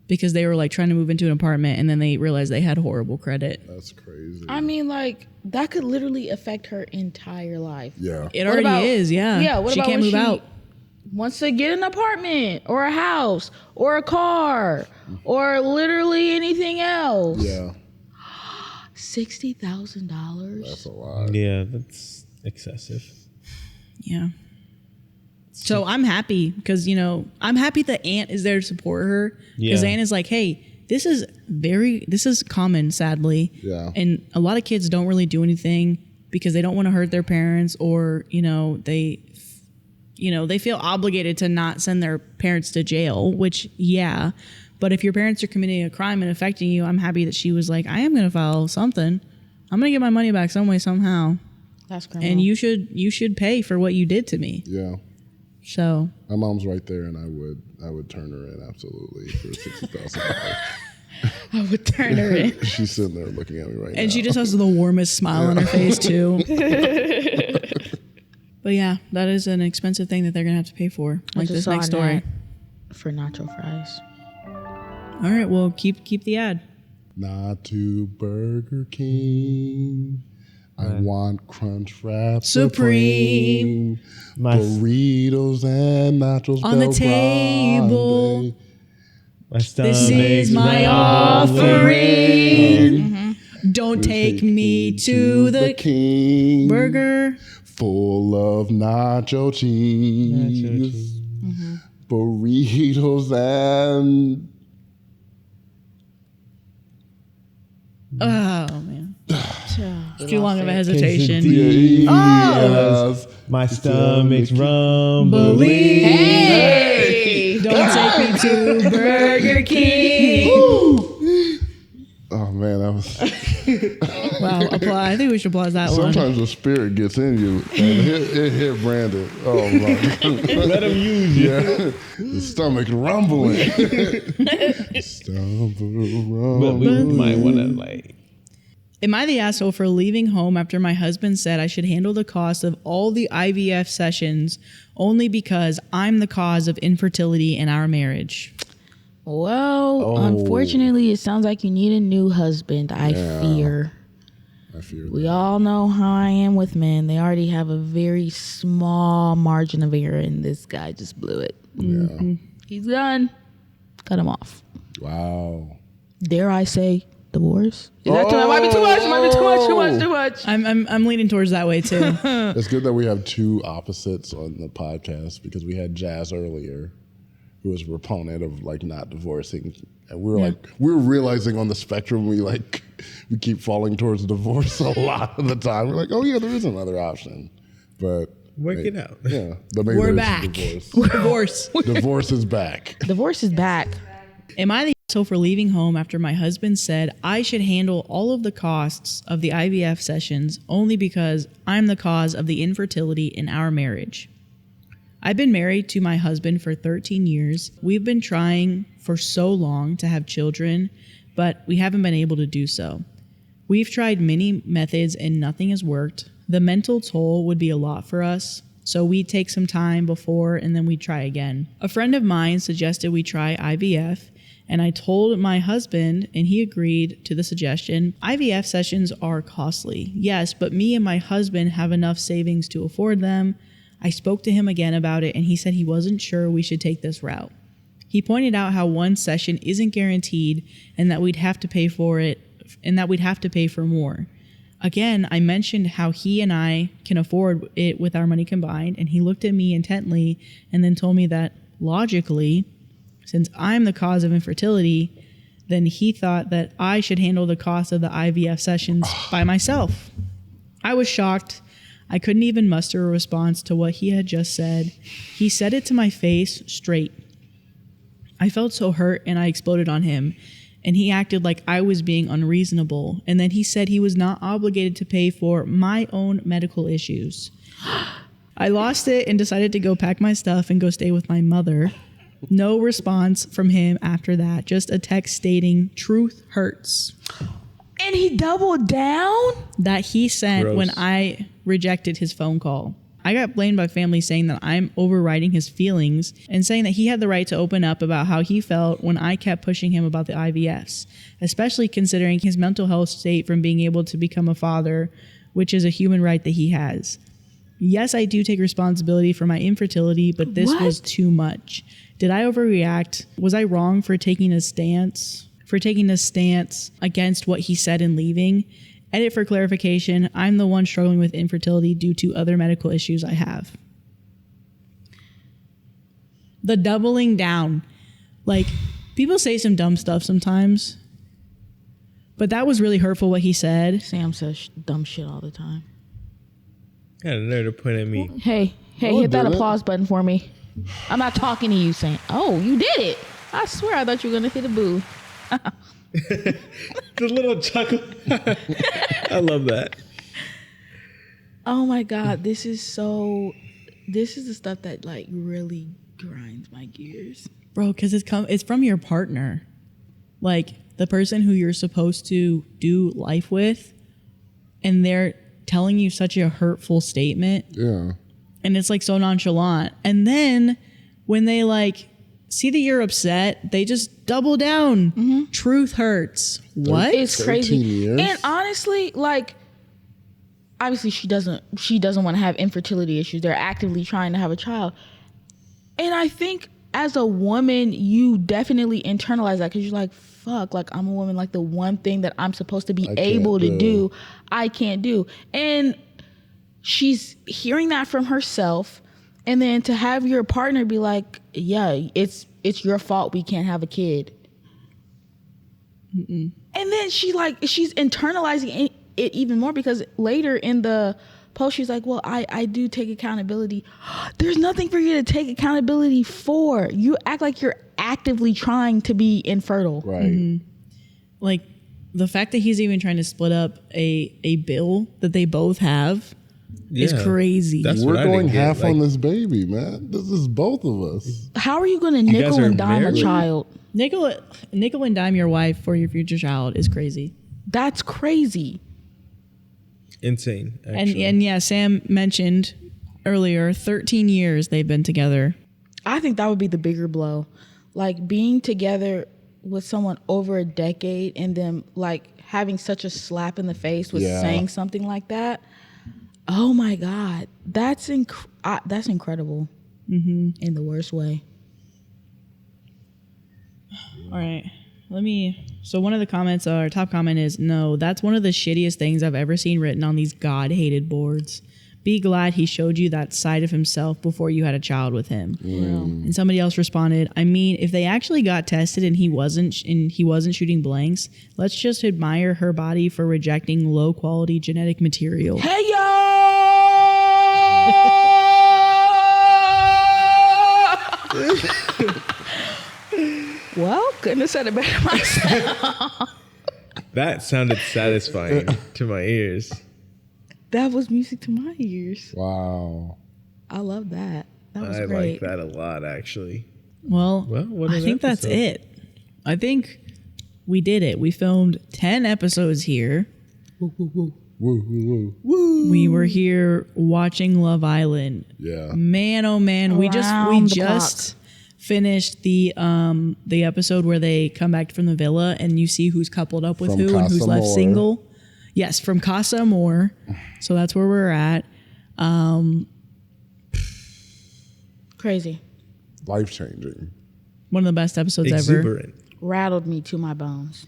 because they were like trying to move into an apartment and then they realized they had horrible credit. That's crazy. I mean, like that could literally affect her entire life. Yeah. It already is, yeah. Yeah. What she about can't when move out. Wants to get an apartment or a house or a car or literally anything else. Yeah. $60,000. That's a lot. Yeah, that's excessive. Yeah. So I'm happy because, I'm happy the aunt is there to support her because the aunt is like, hey, this is common, sadly. Yeah. And a lot of kids don't really do anything because they don't want to hurt their parents or, they feel obligated to not send their parents to jail, which, yeah. But if your parents are committing a crime and affecting you, I'm happy that she was like, I am going to file something. I'm going to get my money back some way, somehow. That's criminal. And you should pay for what you did to me. Yeah. So My mom's right there, and I would turn her in absolutely for $60,000. I would turn her in. She's sitting there looking at me right now. and she just has the warmest smile on her face too. But yeah, that is an expensive thing that they're gonna have to pay for. Like this next story. For nacho fries. All right, well keep the ad. Not to Burger King. I want Crunch Wrap Supreme. Burritos and nachos On the Del table. Grande. This is my offering. Don't take me to the King. burger. Full of nacho cheese. Burritos and Oh man. Too long of a hesitation. Yes. My stomach's rumbling. Hey, don't take me to Burger King. Oh man, that was. Wow, applause. I think we should applause that one. Sometimes the spirit gets in you, and it hit Brandon. Oh my! Let him use you. Yeah, the stomach rumbling. Stomach rumbling. But we might want to like. Am I the asshole for leaving home after my husband said I should handle the cost of all the IVF sessions only because I'm the cause of infertility in our marriage? Well, unfortunately, it sounds like you need a new husband. I fear. We all know how I am with men. They already have a very small margin of error, and this guy just blew it. Yeah. He's done. Cut him off. Wow. Dare I say divorce? Is that might be too much. Might be too much. I'm leaning towards that way too. It's good that we have two opposites on the podcast because we had Jazz earlier, who was a proponent of like not divorcing, and we were realizing on the spectrum we keep falling towards divorce a lot of the time. We're like, oh yeah, there is another option, but work it out. Yeah, but maybe We're there's back. Divorce. Divorce is back. Divorce is back. Am I the asshole for leaving home after my husband said I should handle all of the costs of the IVF sessions only because I'm the cause of the infertility in our marriage? I've been married to my husband for 13 years. We've been trying for so long to have children, but we haven't been able to do so. We've tried many methods and nothing has worked. The mental toll would be a lot for us, so we'd take some time before and then we'd try again. A friend of mine suggested we try IVF, and I told my husband and he agreed to the suggestion. IVF sessions are costly, yes, but me and my husband have enough savings to afford them. I spoke to him again about it and he said he wasn't sure we should take this route. He pointed out how one session isn't guaranteed and that we'd have to pay for it and that we'd have to pay for more. Again, I mentioned how he and I can afford it with our money combined, and he looked at me intently and then told me that logically, since I'm the cause of infertility, then he thought that I should handle the cost of the IVF sessions by myself. I was shocked. I couldn't even muster a response to what he had just said. He said it to my face straight. I felt so hurt and I exploded on him, and he acted like I was being unreasonable. And then he said he was not obligated to pay for my own medical issues. I lost it and decided to go pack my stuff and go stay with my mother. No response from him after that, just a text stating, "Truth hurts." And he doubled down? That he sent Gross. when I rejected his phone call. I got blamed by family saying that I'm overriding his feelings and saying that he had the right to open up about how he felt when I kept pushing him about the IVFs, especially considering his mental health state from being able to become a father, which is a human right that he has. Yes, I do take responsibility for my infertility, but this was too much. Did I overreact? Was I wrong for taking a stance against what he said and leaving? Edit for clarification, I'm the one struggling with infertility due to other medical issues I have. The doubling down. Like, people say some dumb stuff sometimes, but that was really hurtful what he said. Sam says dumb shit all the time. Got a nerve to point at me. Hey, hit that applause button for me. I'm not talking to you, Sam. Oh, you did it. I swear I thought you were going to hit a boo. The little chuckle. I love that. Oh my God, this is the stuff that like really grinds my gears. Bro, because it's from your partner. Like, the person who you're supposed to do life with, and they're telling you such a hurtful statement. Yeah. And it's like so nonchalant. And then when they like see that you're upset, they just double down. Mm-hmm. Truth hurts. What? It's crazy. Years? And honestly, like, obviously she doesn't want to have infertility issues. They're actively trying to have a child. And I think as a woman, you definitely internalize that because you're like, fuck, like, I'm a woman, like, the one thing that I'm supposed to be able to do, I can't do. And she's hearing that from herself. And then to have your partner be like, yeah, it's your fault we can't have a kid. Mm-mm. And then she's internalizing it even more because later in the post, she's like, well, I do take accountability. There's nothing for you to take accountability for. You act like you're actively trying to be infertile. Right. Mm-hmm. Like the fact that he's even trying to split up a bill that they both have is crazy. We're going half on this baby, man. This is both of us. How are you going to nickel and dime a child? Nickel and dime your wife for your future child is crazy. That's crazy. Insane, actually. And yeah, Sam mentioned earlier, 13 years they've been together. I think that would be the bigger blow. Like being together with someone over a decade and them like having such a slap in the face with saying something like that. Oh my God. That's incredible. In the worst way. All right. So one of the comments, our top comment is, no, that's one of the shittiest things I've ever seen written on these God-hated boards. Be glad he showed you that side of himself before you had a child with him. And somebody else responded, I mean, if they actually got tested and he wasn't shooting blanks, let's just admire her body for rejecting low-quality genetic material. Hey, yo! Well, couldn't have said it better myself. That sounded satisfying to my ears. That was music to my ears. Wow. I love that. That was I great. like that a lot, actually. Well, what I an think that's episode. it. I think we did it. We filmed 10 episodes here. Woo, woo, woo. We were here watching Love Island. Yeah. Man, oh man, we just finished the episode where they come back from the villa and you see who's coupled up with From who and who's Casa left Amor. single. Yes, from Casa Amor. So that's where we're at. Crazy. Life changing. One of the best episodes ever. Exuberant. Rattled me to my bones.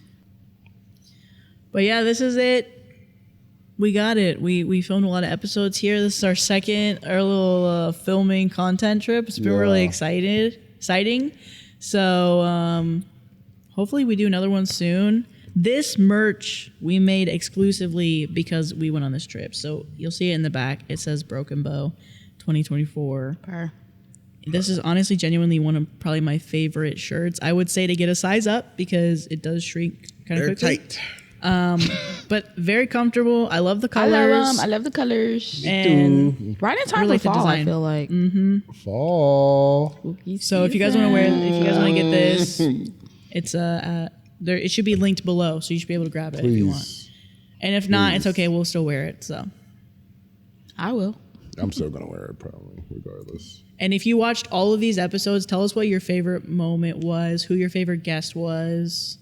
But yeah, this is it. We got it. We filmed a lot of episodes here. This is our little filming content trip. It's been really exciting. So hopefully we do another one soon. This merch we made exclusively because we went on this trip. So you'll see it in the back. It says Broken Bow 2024. This is honestly genuinely one of probably my favorite shirts. I would say to get a size up because it does shrink kind of quickly. Tight. But very comfortable. I love the colors. I love the colors. And right in time really for like the fall, I design. feel like. Fall. so if you guys want to get this, it's it should be linked below, so you should be able to grab it if you want. Please. And if not, it's okay. We'll still wear it. So. I will. I'm still going to wear it probably, regardless. And if you watched all of these episodes, tell us what your favorite moment was, who your favorite guest was.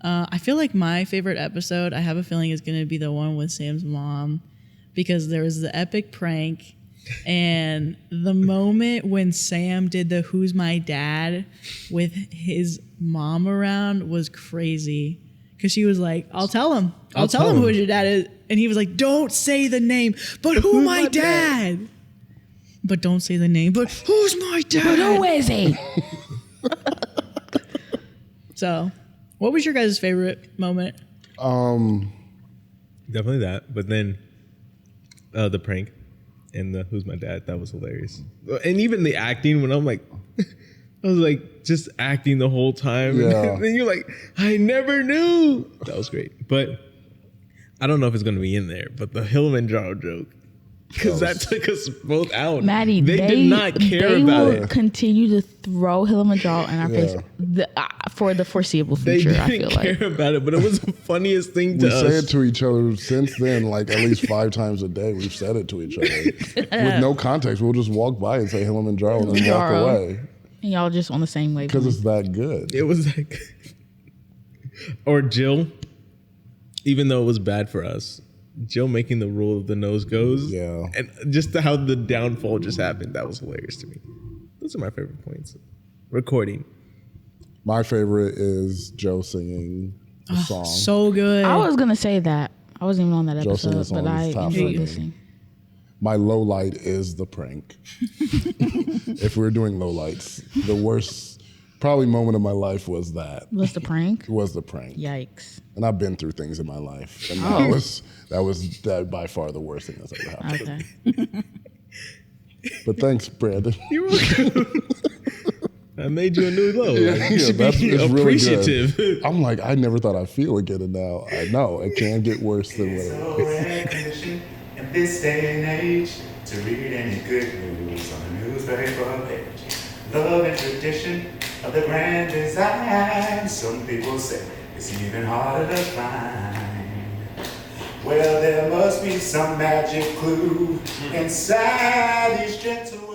I feel like my favorite episode, I have a feeling, is going to be the one with Sam's mom, because there was the epic prank, and the moment when Sam did the "Who's my dad" with his mom around was crazy. Because she was like, I'll tell him who your dad is. And he was like, don't say the name, but who's my dad? But don't say the name, but who's my dad? But who is he? So, what was your guys' favorite moment? Definitely that. But then the prank and the "Who's my dad?" That was hilarious. And even the acting when I'm like, I was like just acting the whole time. Yeah. And then you're like, I never knew. That was great. But I don't know if it's going to be in there. But the Kilimanjaro joke, because that took us both out. Maddie, they did not care about will it. continue to throw Kilimanjaro in our face for the foreseeable They future, I didn't feel care like. about it, but it was the funniest thing to We say us. it to each other since then, like at least 5 times a day. We've said it to each other with no context. We'll just walk by and say Kilimanjaro and then walk Kilimanjaro. away And y'all just on the same because wavelength. it's that good. It was like, or Jill, even though it was bad for us, Jill making the rule of the nose goes. Yeah. And just how the downfall just happened. That was hilarious to me. Those are my favorite points. Recording. My favorite is Joe singing the song. So good. I was going to say that. I wasn't even on that Joe singing episode, the but song I is top enjoyed for me. listening. My low light is the prank. If we're doing low lights, the worst probably moment of my life was that. What's the prank? Was the prank. Yikes. And I've been through things in my life. And that was by far the worst thing that's ever happened. Okay. But thanks, Brandon. You're welcome. I made you a new low. You should that's be it's appreciative. Really good. I'm like, I never thought I'd feel again, and now I know it can get worse than what So it rare condition in this day and age to read any good news on a newspaper page. Love and tradition of the grand design. Some people say it's even harder to find. Well, there must be some magic clue inside these gentle